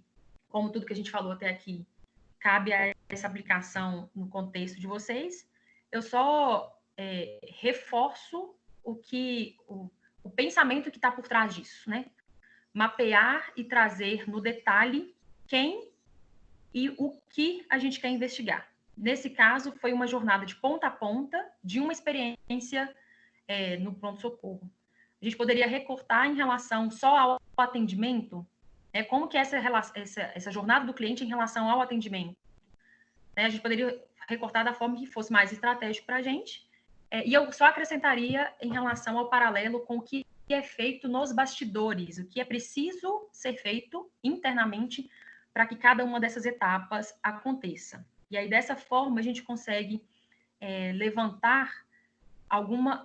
como tudo que a gente falou até aqui, cabe a essa aplicação no contexto de vocês. Eu só reforço o pensamento que está por trás disso, né? Mapear e trazer no detalhe quem e o que a gente quer investigar. Nesse caso, foi uma jornada de ponta a ponta de uma experiência no pronto-socorro. A gente poderia recortar em relação só ao atendimento, como que é essa jornada do cliente em relação ao atendimento. A gente poderia recortar da forma que fosse mais estratégico para a gente. E eu só acrescentaria em relação ao paralelo com o que é feito nos bastidores, o que é preciso ser feito internamente para que cada uma dessas etapas aconteça. E aí, dessa forma, a gente consegue levantar algumas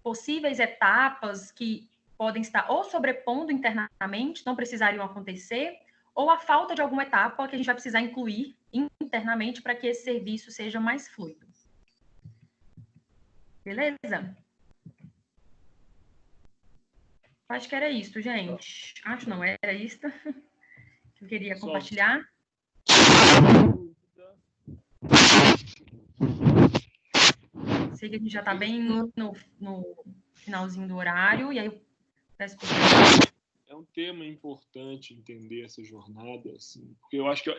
possíveis etapas que podem estar ou sobrepondo internamente, não precisariam acontecer, ou a falta de alguma etapa que a gente vai precisar incluir internamente para que esse serviço seja mais fluido. Beleza? Acho que era isso, gente. Acho não, era isso que eu queria compartilhar. Sei que a gente já está bem no finalzinho do horário, e aí eu peço por favor. É um tema importante entender essa jornada, assim, porque eu acho que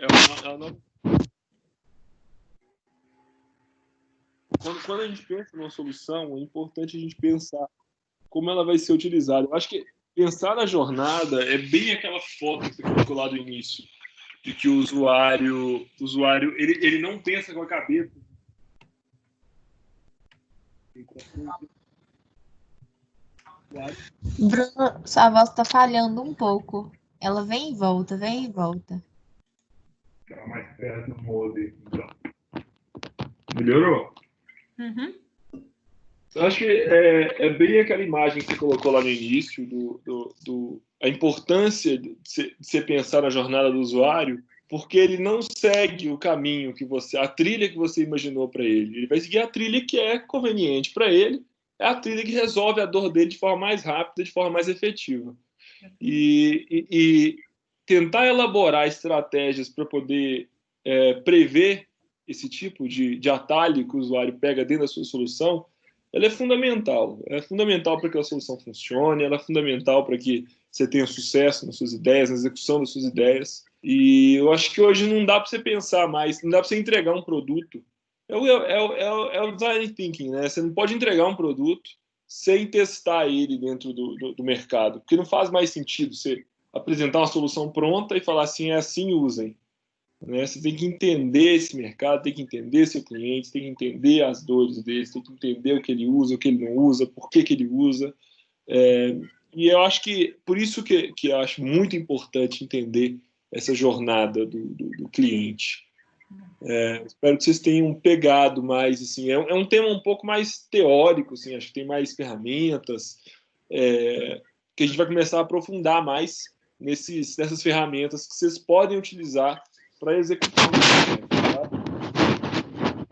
quando a gente pensa numa solução, é importante a gente pensar como ela vai ser utilizada. Eu acho que pensar na jornada é bem aquela foto que você colocou lá do início, de que o usuário ele não pensa com a cabeça. Bruno, sua voz está falhando um pouco. Ela vem e volta, vem e volta. Ficar mais perto do modem, então. Melhorou? Uhum. Eu acho que é bem aquela imagem que você colocou lá no início, a importância de você pensar na jornada do usuário, porque ele não segue o caminho a trilha que você imaginou para ele. Ele vai seguir a trilha que é conveniente para ele, é a trilha que resolve a dor dele de forma mais rápida, de forma mais efetiva. E tentar elaborar estratégias para poder prever esse tipo de atalho que o usuário pega dentro da sua solução, ela é fundamental. É fundamental para que a solução funcione, ela é fundamental para que você tenha sucesso nas suas ideias, na execução das suas ideias. E eu acho que hoje não dá para você pensar mais, não dá para você entregar um produto. É o design thinking, né? Você não pode entregar um produto sem testar ele dentro do mercado, porque não faz mais sentido você apresentar uma solução pronta e falar assim, usem. Né? Você tem que entender esse mercado, tem que entender seu cliente, tem que entender as dores dele, tem que entender o que ele usa, o que ele não usa, por que ele usa. E eu acho que, por isso que eu acho muito importante entender essa jornada do cliente. Espero que vocês tenham pegado mais, assim, é um tema um pouco mais teórico, assim, acho que tem mais ferramentas, que a gente vai começar a aprofundar mais nessas ferramentas que vocês podem utilizar para executar. Tá?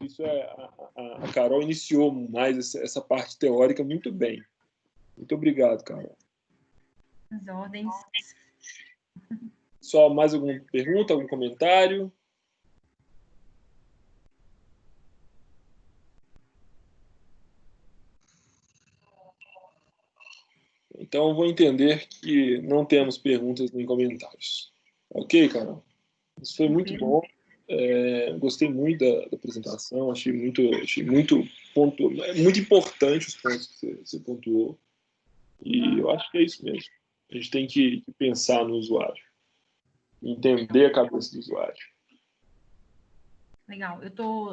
Isso a Carol iniciou mais essa parte teórica muito bem. Muito obrigado, Carol. As ordens. Só mais alguma pergunta, algum comentário? Então, eu vou entender que não temos perguntas nem comentários. Ok, Carol? Isso foi muito bom. Gostei muito da apresentação. Achei muito importante os pontos que você pontuou. E eu acho que é isso mesmo. A gente tem que pensar no usuário. Entender a cabeça do usuário. Legal. Eu estou